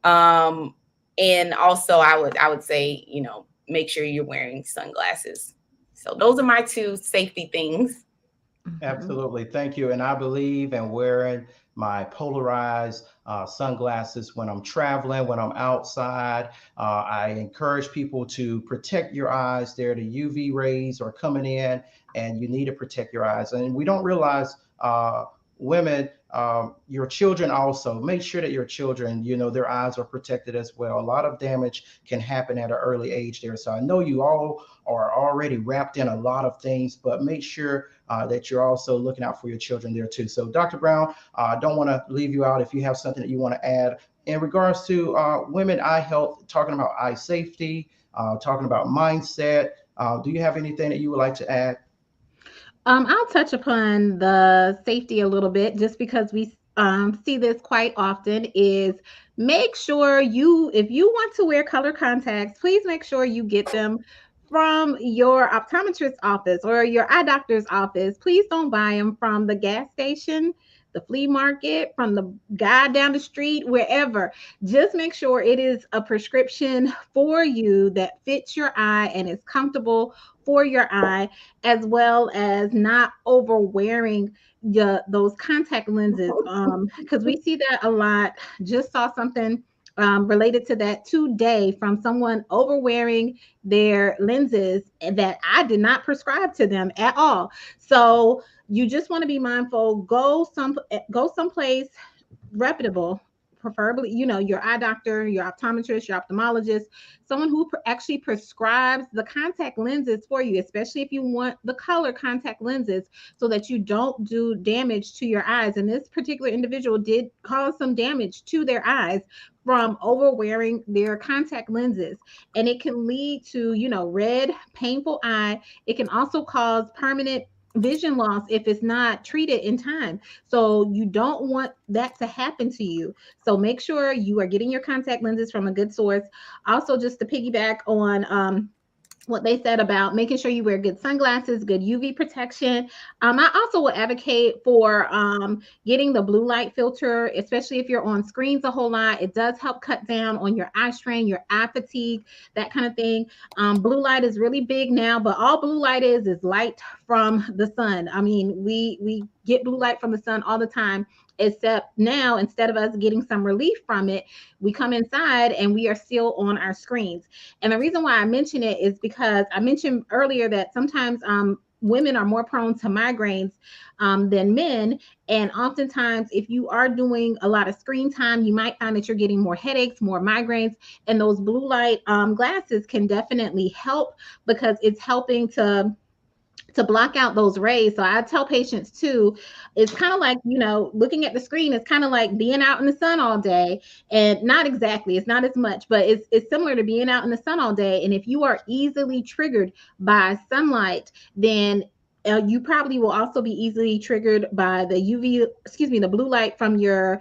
And also I would say, you know, make sure you're wearing sunglasses. So those are my two safety things. Absolutely. Thank you. And I believe in wearing my polarized sunglasses when I'm traveling, when I'm outside. I encourage people to protect your eyes. There, the UV rays are coming in and you need to protect your eyes. And we don't realize women, your children also, make sure that your children, you know, their eyes are protected as well. A lot of damage can happen at an early age there. So I know you all are already wrapped in a lot of things, but make sure that you're also looking out for your children there too. So Dr. Brown, I don't want to leave you out. If you have something that you want to add in regards to women eye health, talking about eye safety, talking about mindset. Do you have anything that you would like to add? I'll touch upon the safety a little bit just because we see this quite often is make sure if you want to wear color contacts, please make sure you get them from your optometrist office or your eye doctor's office. Please don't buy them from the gas station, the flea market, from the guy down the street, wherever. Just make sure it is a prescription for you that fits your eye and is comfortable for your eye, as well as not over wearing those contact lenses. Because we see that a lot. Just saw something related to that today from someone over wearing their lenses that I did not prescribe to them at all. So you just want to be mindful. Go someplace reputable, preferably, your eye doctor, your optometrist, your ophthalmologist, someone who actually prescribes the contact lenses for you, especially if you want the color contact lenses so that you don't do damage to your eyes. And this particular individual did cause some damage to their eyes from over wearing their contact lenses. And it can lead to, red, painful eye. It can also cause permanent vision loss if it's not treated in time. So you don't want that to happen to you. So make sure you are getting your contact lenses from a good source. Also, just to piggyback on what they said about making sure you wear good sunglasses, good UV protection. I also will advocate for getting the blue light filter, especially if you're on screens a whole lot. It does help cut down on your eye strain, your eye fatigue, that kind of thing. Blue light is really big now, but all blue light is light from the sun. I mean, we get blue light from the sun all the time, except now, instead of us getting some relief from it, we come inside and we are still on our screens. And the reason why I mention it is because I mentioned earlier that sometimes women are more prone to migraines than men. And oftentimes, if you are doing a lot of screen time, you might find that you're getting more headaches, more migraines, and those blue light glasses can definitely help because it's helping to block out those rays. So I tell patients too, it's kind of like, looking at the screen is kind of like being out in the sun all day, and not exactly, it's not as much, but it's similar to being out in the sun all day. And if you are easily triggered by sunlight, then you probably will also be easily triggered by the blue light from your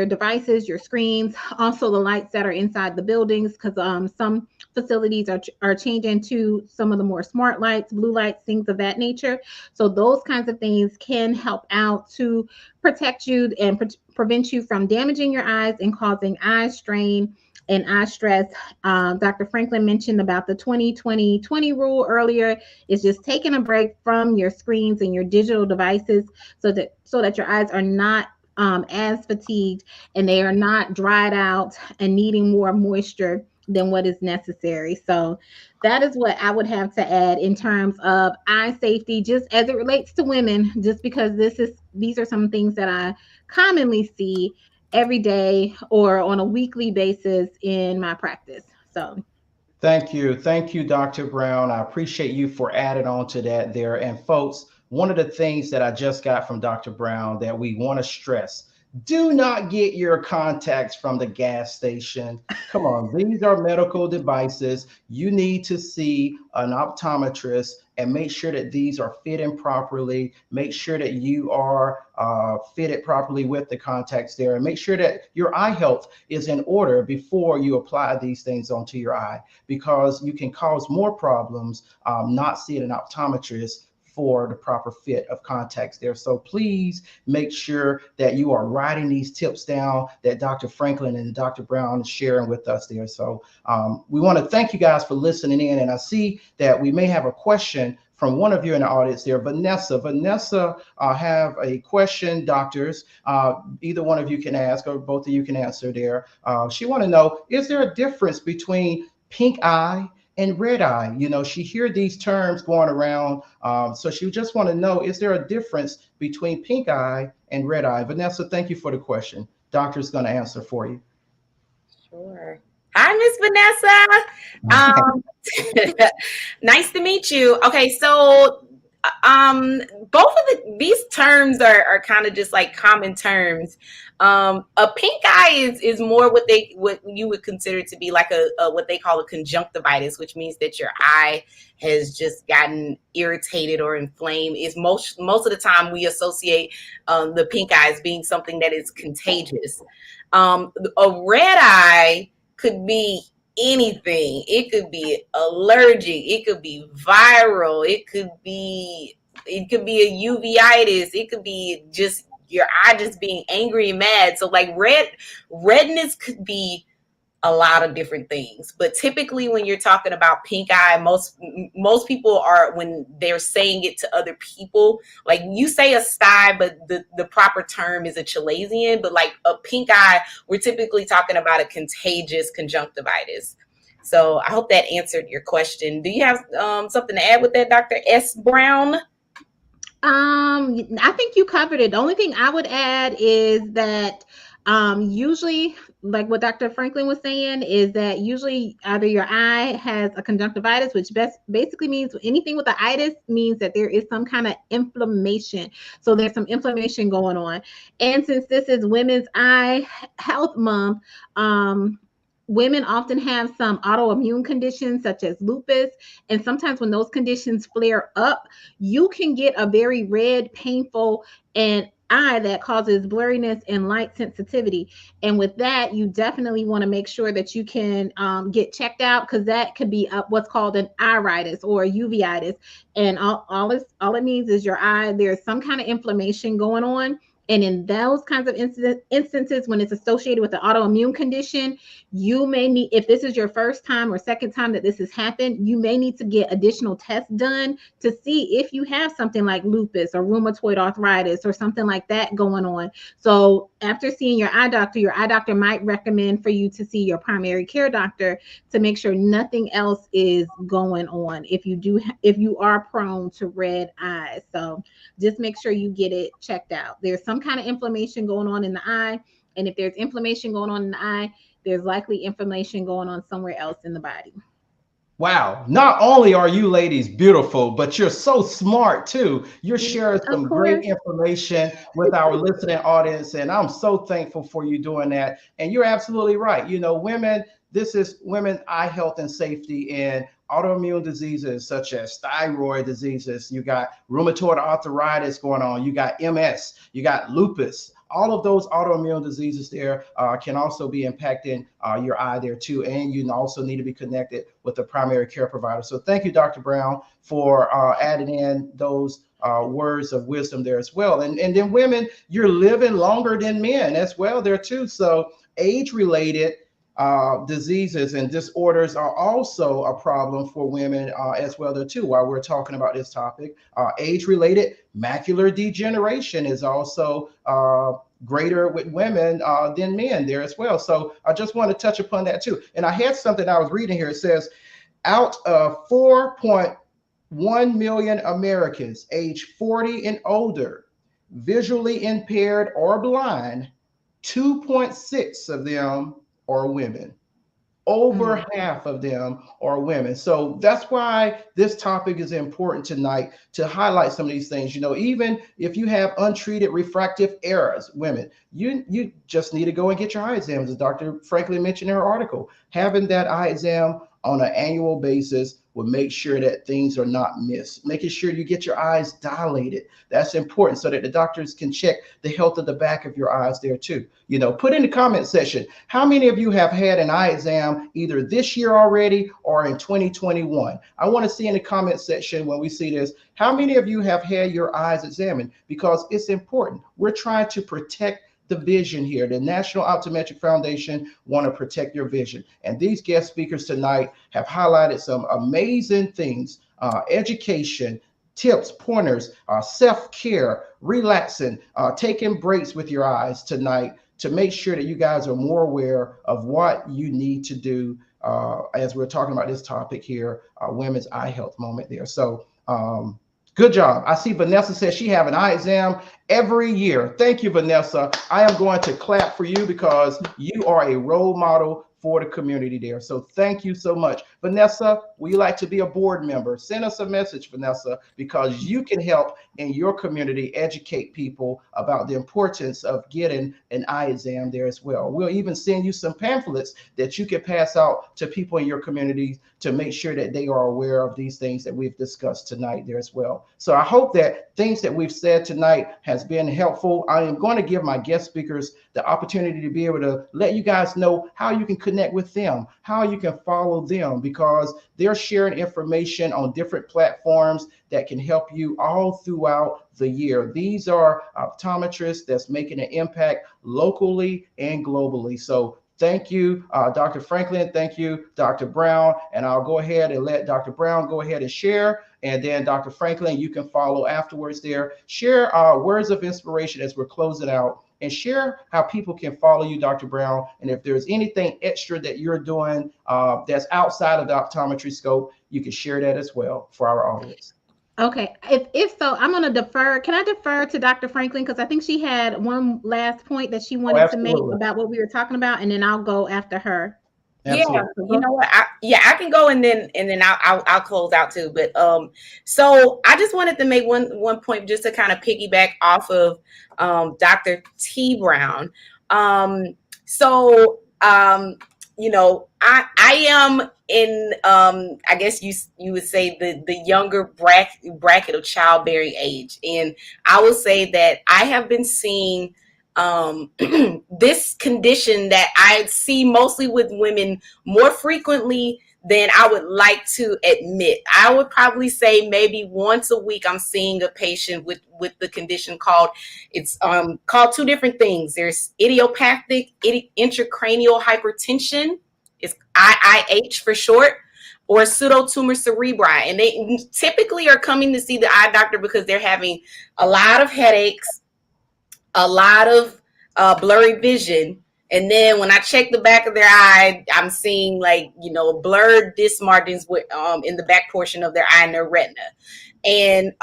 devices, your screens, also the lights that are inside the buildings, because some facilities are changing to some of the more smart lights, blue lights, things of that nature. So those kinds of things can help out to protect you and prevent you from damaging your eyes and causing eye strain and eye stress. Dr. Franklin mentioned about the 20-20-20 rule earlier. It's just taking a break from your screens and your digital devices so that your eyes are not as fatigued and they are not dried out and needing more moisture than what is necessary. So that is what I would have to add in terms of eye safety, just as it relates to women, just because these are some things that I commonly see every day or on a weekly basis in my practice. So Thank you, Dr. Brown. I appreciate you for adding on to that there. And folks, one of the things that I just got from Dr. Brown that we want to stress: do not get your contacts from the gas station. Come on, these are medical devices. You need to see an optometrist and make sure that these are fitting properly. Make sure that you are fitted properly with the contacts there, and make sure that your eye health is in order before you apply these things onto your eye, because you can cause more problems not seeing an optometrist for the proper fit of contacts there. So please make sure that you are writing these tips down that Dr. Franklin and Dr. Brown is sharing with us there. So we want to thank you guys for listening in. And I see that we may have a question from one of you in the audience there. Vanessa, have a question, doctors. Either one of you can ask or both of you can answer there. She want to know, is there a difference between pink eye and red eye? She hear these terms going around. So she just want to know, is there a difference between pink eye and red eye? Vanessa, thank you for the question. Doctor's going to answer for you. Sure. Hi, Miss Vanessa. Nice to meet you. Okay, so Both of these terms are kind of just like common terms. A pink eye is more what you would consider to be like a what they call a conjunctivitis, which means that your eye has just gotten irritated or inflamed. Is most of the time we associate the pink eye as being something that is contagious. A red eye could be anything. It could be allergic, it could be viral, it could be a uveitis, it could be just your eye just being angry and mad. So like redness could be a lot of different things, but typically when you're talking about pink eye, most people are, when they're saying it to other people, like you say a sty, but the proper term is a chalazion. But like a pink eye, we're typically talking about a contagious conjunctivitis. So I hope that answered your question. Do you have something to add with that, Dr. S. Brown? I think you covered it. The only thing I would add is that usually, like what Dr. Franklin was saying, is that usually either your eye has a conjunctivitis, which basically means anything with the itis means that there is some kind of inflammation. So there's some inflammation going on. And since this is Women's Eye Health Month, women often have some autoimmune conditions such as lupus. And sometimes when those conditions flare up, you can get a very red, painful, and eye that causes blurriness and light sensitivity. And with that, you definitely want to make sure that you can get checked out, because that could be what's called an iritis or a uveitis. And all it means is your eye, there's some kind of inflammation going on. And in those kinds of instances, when it's associated with an autoimmune condition, you may need, if this is your first time or second time that this has happened, you may need to get additional tests done to see if you have something like lupus or rheumatoid arthritis or something like that going on. So after seeing your eye doctor might recommend for you to see your primary care doctor to make sure nothing else is going on if you are prone to red eyes. So just make sure you get it checked out. There's some kind of inflammation going on in the eye. And if there's inflammation going on in the eye, there's likely inflammation going on somewhere else in the body. Wow. Not only are you ladies beautiful, but you're so smart too. You're sharing some great information with our listening audience. And I'm so thankful for you doing that. And you're absolutely right. You know, this is Women's Eye Health and Safety, and autoimmune diseases such as thyroid diseases. You got rheumatoid arthritis going on. You got MS. You got lupus. All of those autoimmune diseases there can also be impacting your eye there too. And you also need to be connected with a primary care provider. So thank you, Dr. Brown, for adding in those words of wisdom there as well. And then women, you're living longer than men as well there too. So age-related diseases and disorders are also a problem for women as well there too. While we're talking about this topic, age-related macular degeneration is also greater with women than men there as well. So I just want to touch upon that too. And I had something I was reading here. It says out of 4.1 million Americans age 40 and older, visually impaired or blind, 2.6 of them are women. Over half of them are women. So that's why this topic is important tonight, to highlight some of these things. You know, even if you have untreated refractive errors, women, you just need to go and get your eye exams, as Dr. Franklin mentioned in her article. Having that eye exam on an annual basis will make sure that things are not missed. Making sure you get your eyes dilated. That's important, so that the doctors can check the health of the back of your eyes there too. You know, put in the comment section, how many of you have had an eye exam either this year already or in 2021? I want to see in the comment section when we see this, how many of you have had your eyes examined? Because it's important. We're trying to protect the vision here. The National Optometric Foundation want to protect your vision. And these guest speakers tonight have highlighted some amazing things, education, tips, pointers, self-care, relaxing, taking breaks with your eyes tonight to make sure that you guys are more aware of what you need to do as we're talking about this topic here, Women's Eye Health Moment there. So good job. I see Vanessa says she have an eye exam every year. Thank you, Vanessa. I am going to clap for you because you are a role model for the community there. So thank you so much. Vanessa, would you like to be a board member? Send us a message, Vanessa, because you can help in your community educate people about the importance of getting an eye exam there as well. We'll even send you some pamphlets that you can pass out to people in your communities to make sure that they are aware of these things that we've discussed tonight there as well. So I hope that things that we've said tonight has been helpful. I am going to give my guest speakers the opportunity to be able to let you guys know how you can connect with them, how you can follow them, because they're sharing information on different platforms that can help you all throughout the year. These are optometrists that's making an impact locally and globally. So thank you, Dr. Franklin. Thank you, Dr. Brown. And I'll go ahead and let Dr. Brown go ahead and share. And then Dr. Franklin, you can follow afterwards there. Share words of inspiration as we're closing out, and share how people can follow you, Dr. Brown. And if there's anything extra that you're doing that's outside of the optometry scope, you can share that as well for our audience. Okay, if so, I'm going to defer. Can I defer to Dr. Franklin? Because I think she had one last point that she wanted to make about what we were talking about, and then I'll go after her. Absolutely. Yeah, you know what? I can go, and then I'll close out too. But so I just wanted to make one point just to kind of piggyback off of Dr. T. Brown. You know, I am in I guess you would say the younger bracket of childbearing age, and I will say that I have been seeing this condition that I see mostly with women more frequently than I would like to admit. I would probably say maybe once a week I'm seeing a patient with the condition called two different things. There's idiopathic intracranial hypertension, it's IIH for short, or pseudotumor cerebri. And they typically are coming to see the eye doctor because they're having a lot of headaches, a lot of blurry vision. And then when I check the back of their eye, I'm seeing blurred disc margins in the back portion of their eye and their retina. And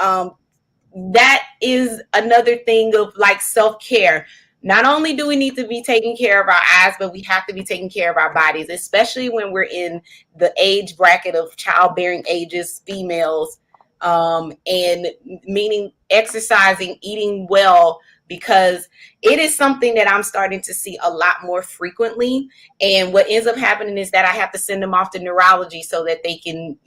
that is another thing of self-care. Not only do we need to be taking care of our eyes, but we have to be taking care of our bodies, especially when we're in the age bracket of childbearing ages, females, and meaning exercising, eating well, because it is something that I'm starting to see a lot more frequently. And what ends up happening is that I have to send them off to neurology so that they can,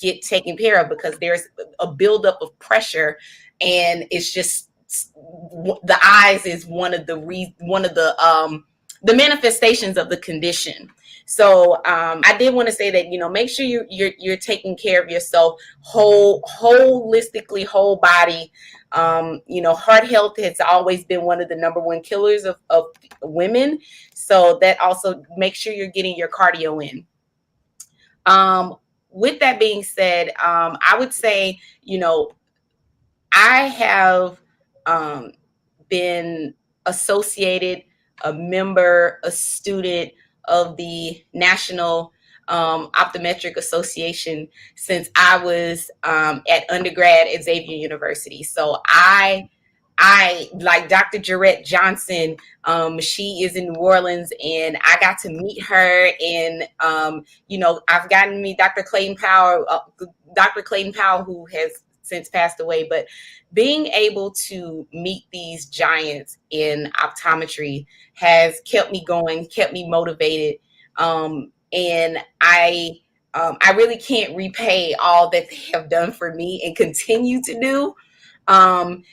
get taken care of, because there's a buildup of pressure, and it's just the eyes is one of the manifestations of the condition. So I did want to say that, make sure you're taking care of yourself holistically, whole body. Heart health has always been one of the number one killers of women. So that also make sure you're getting your cardio in. With that being said, I would say, I have been associated, a member, a student of the National Optometric Association since I was at undergrad at Xavier University. So I like Dr. Jarrett Johnson. She is in New Orleans, and I got to meet her. And I've gotten to meet Dr. Clayton Powell, who has since passed away. But being able to meet these giants in optometry has kept me going, kept me motivated. And I really can't repay all that they have done for me and continue to do.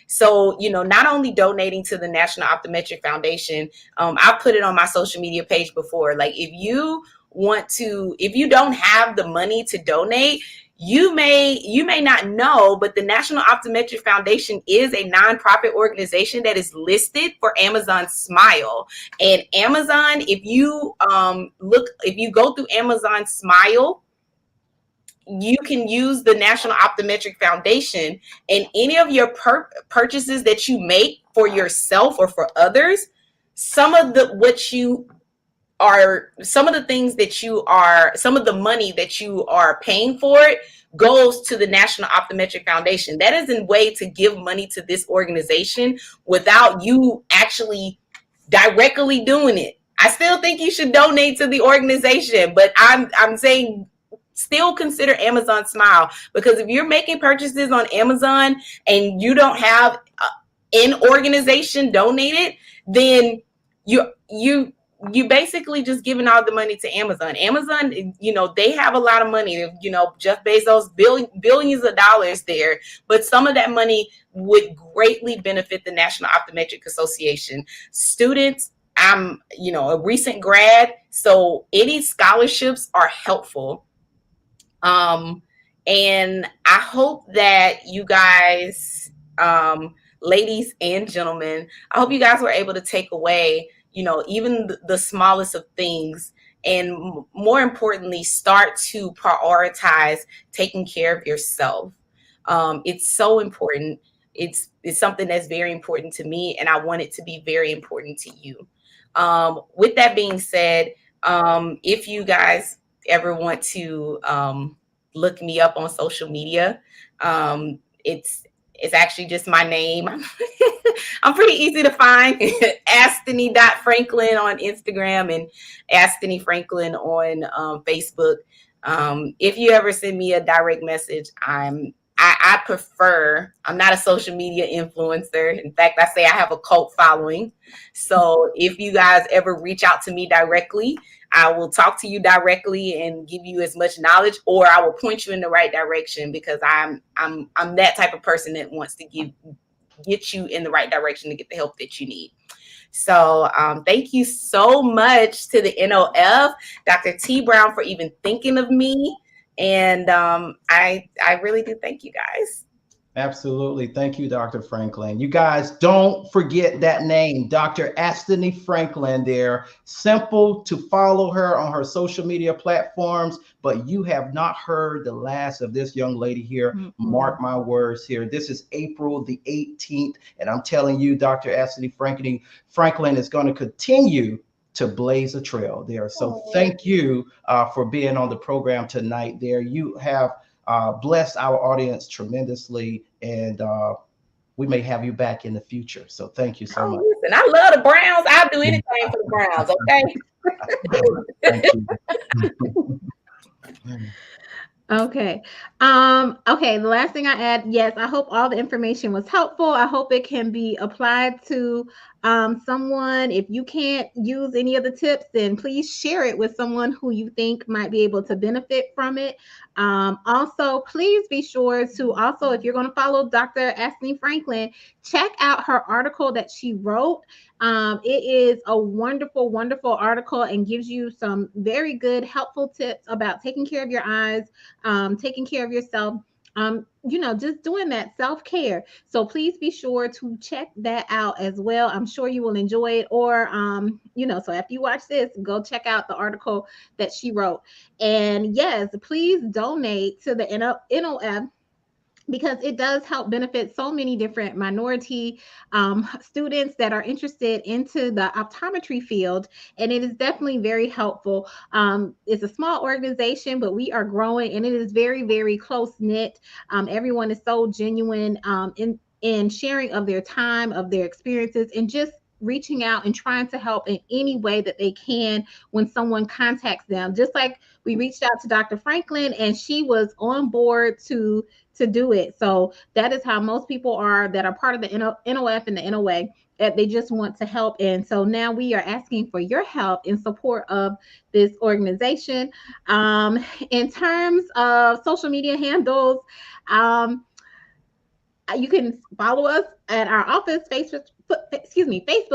So, not only donating to the National Optometric Foundation, I put it on my social media page before. If you don't have the money to donate, you may not know, but the National Optometric Foundation is a nonprofit organization that is listed for Amazon Smile. And Amazon, if you go through Amazon Smile, you can use the National Optometric Foundation, and any of your purchases that you make for yourself or for others, some of the money that you are paying for it goes to the National Optometric Foundation. That is a way to give money to this organization without you actually directly doing it. I still think you should donate to the organization, but I'm saying still consider Amazon Smile, because if you're making purchases on Amazon and you don't have an organization donated, then you basically just giving all the money to Amazon. Amazon, they have a lot of money. Jeff Bezos, billions of dollars there, but some of that money would greatly benefit the National Optometric Association. Students, I'm, a recent grad, so any scholarships are helpful. And I hope that you guys, ladies and gentlemen, I hope you guys were able to take away, even the smallest of things, and more importantly, start to prioritize taking care of yourself. It's so important. It's something that's very important to me, and I want it to be very important to you. With that being said, if you guys ever want to look me up on social media, it's actually just my name. I'm pretty easy to find. Astheny.Franklin on Instagram and Astheny Franklin on Facebook. If you ever send me a direct message, I prefer, I'm not a social media influencer. In fact, I say I have a cult following. So if you guys ever reach out to me directly, I will talk to you directly and give you as much knowledge, or I will point you in the right direction, because I'm that type of person that wants to get you in the right direction to get the help that you need. So thank you so much to the NOF, Dr. T. Brown, for even thinking of me. And I really do thank you guys. Absolutely. Thank you, Dr. Franklin. You guys, don't forget that name, Dr. Astheny Franklin there. Simple to follow her on her social media platforms, but you have not heard the last of this young lady here. Mm-hmm. Mark my words here. This is April the 18th, and I'm telling you, Dr. Astheny Franklin is going to continue to blaze a trail there. So thank you for being on the program tonight there. You have blessed our audience tremendously, and we may have you back in the future. So thank you so much. Listen, I love the Browns. I'll do anything for the Browns, okay? Thank you. Okay. Okay. The last thing I add, yes, I hope all the information was helpful. I hope it can be applied to someone. If you can't use any of the tips, then please share it with someone who you think might be able to benefit from it. Also, please be sure to also, if you're going to follow Dr. Astheny Franklin, check out her article that she wrote. It is a wonderful, wonderful article and gives you some very good, helpful tips about taking care of your eyes, taking care of yourself, just doing that self-care. So please be sure to check that out as well. I'm sure you will enjoy it. Or, so after you watch this, go check out the article that she wrote. And yes, please donate to the NOF, because it does help benefit so many different minority students that are interested into the optometry field. And it is definitely very helpful. It's a small organization, but we are growing, and it is very, very close knit. Everyone is so genuine in sharing of their time, of their experiences, and just reaching out and trying to help in any way that they can when someone contacts them. Just like we reached out to Dr. Franklin, and she was on board to do it. So that is how most people are that are part of the NOF and the NOA, that they just want to help. And so now we are asking for your help in support of this organization. In terms of social media handles, you can follow us at our office Facebook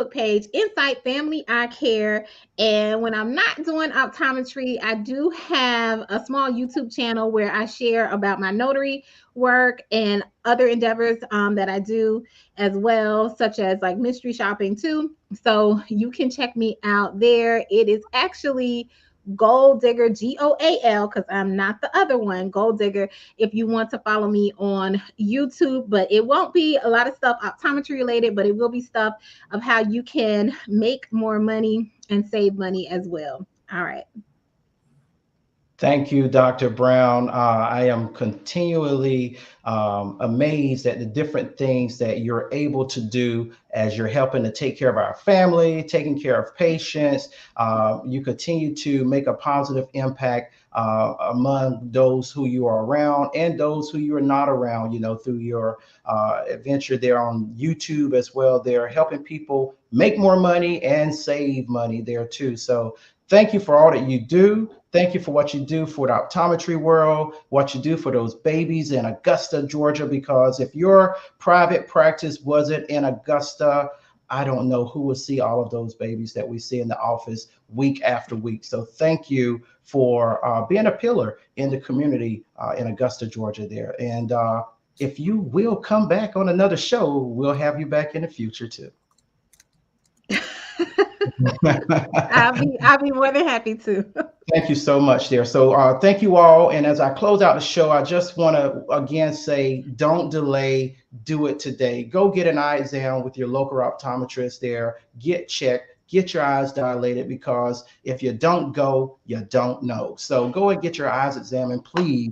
page, Insight Family Eye Care. And when I'm not doing optometry, I do have a small YouTube channel where I share about my notary work and other endeavors that I do as well, such as like mystery shopping too. So you can check me out there. It is actually Goal Digger, GOAL, because I'm not the other one, Goal Digger, if you want to follow me on YouTube. But it won't be a lot of stuff optometry related, but it will be stuff of how you can make more money and save money as well. All right. Thank you, Dr. Brown. I am continually amazed at the different things that you're able to do as you're helping to take care of our family, taking care of patients. You continue to make a positive impact among those who you are around and those who you are not around, through your adventure there on YouTube as well. They're helping people make more money and save money there too. So thank you for all that you do. Thank you for what you do for the optometry world, what you do for those babies in Augusta, Georgia, because if your private practice wasn't in Augusta, I don't know who will see all of those babies that we see in the office week after week. So thank you for being a pillar in the community in Augusta, Georgia there. And if you will come back on another show, we'll have you back in the future too. I'll be more than happy to. Thank you so much there. So thank you all. And as I close out the show, I just want to again say, don't delay, do it today. Go get an eye exam with your local optometrist there, get checked, get your eyes dilated, because if you don't go, you don't know. So go and get your eyes examined, please.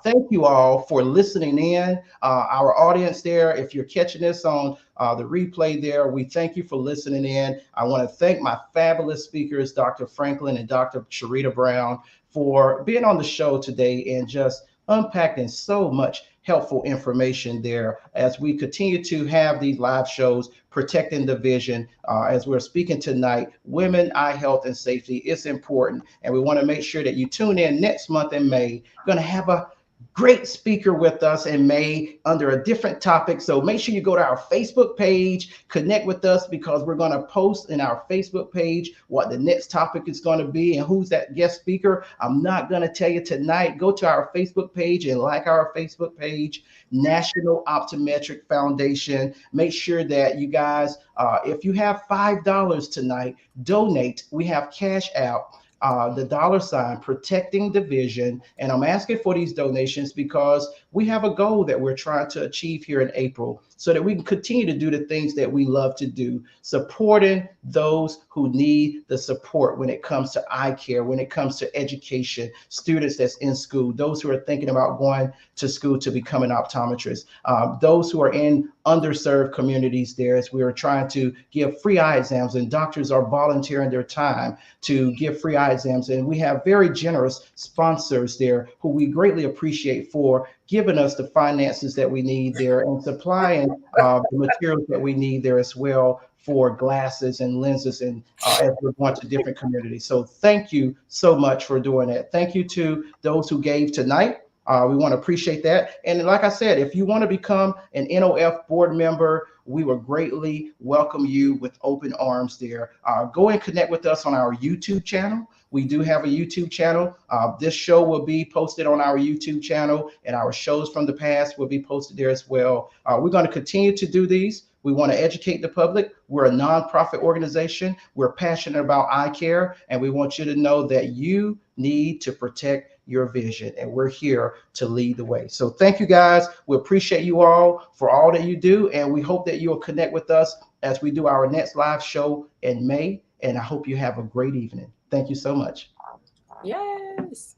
Thank you all for listening in. Our audience there, if you're catching this on the replay there, we thank you for listening in. I want to thank my fabulous speakers, Dr. Franklin and Dr. Sharita Brown, for being on the show today and just unpacking so much helpful information there as we continue to have these live shows protecting the vision. As we're speaking tonight, women, eye health and safety is important, and we want to make sure that you tune in next month in May. We're going to have a great speaker with us in May under a different topic. So make sure you go to our Facebook page, connect with us, because we're going to post in our Facebook page what the next topic is going to be and who's that guest speaker. I'm not going to tell you tonight. Go to our Facebook page and like our Facebook page, National Optometric Foundation. Make sure that you guys, if you have $5 tonight, donate. We have cash out. The $ protecting the vision. And I'm asking for these donations because we have a goal that we're trying to achieve here in April, so that we can continue to do the things that we love to do, supporting those who need the support when it comes to eye care, when it comes to education, students that's in school, those who are thinking about going to school to become an optometrist, those who are in underserved communities there, as we are trying to give free eye exams, and doctors are volunteering their time to give free eye exams. And we have very generous sponsors there who we greatly appreciate for giving us the finances that we need there and supplying the materials that we need there as well for glasses and lenses, and as we're going to different communities. So thank you so much for doing that. Thank you to those who gave tonight. We want to appreciate that. And like I said, if you want to become an NOF board member, we will greatly welcome you with open arms there. Go and connect with us on our YouTube channel. We do have a YouTube channel. This show will be posted on our YouTube channel, and our shows from the past will be posted there as well. We're going to continue to do these. We want to educate the public. We're a nonprofit organization. We're passionate about eye care, and we want you to know that you need to protect your vision, and we're here to lead the way. So thank you guys. We appreciate you all for all that you do, and we hope that you'll connect with us as we do our next live show in May, and I hope you have a great evening. Thank you so much. Yes.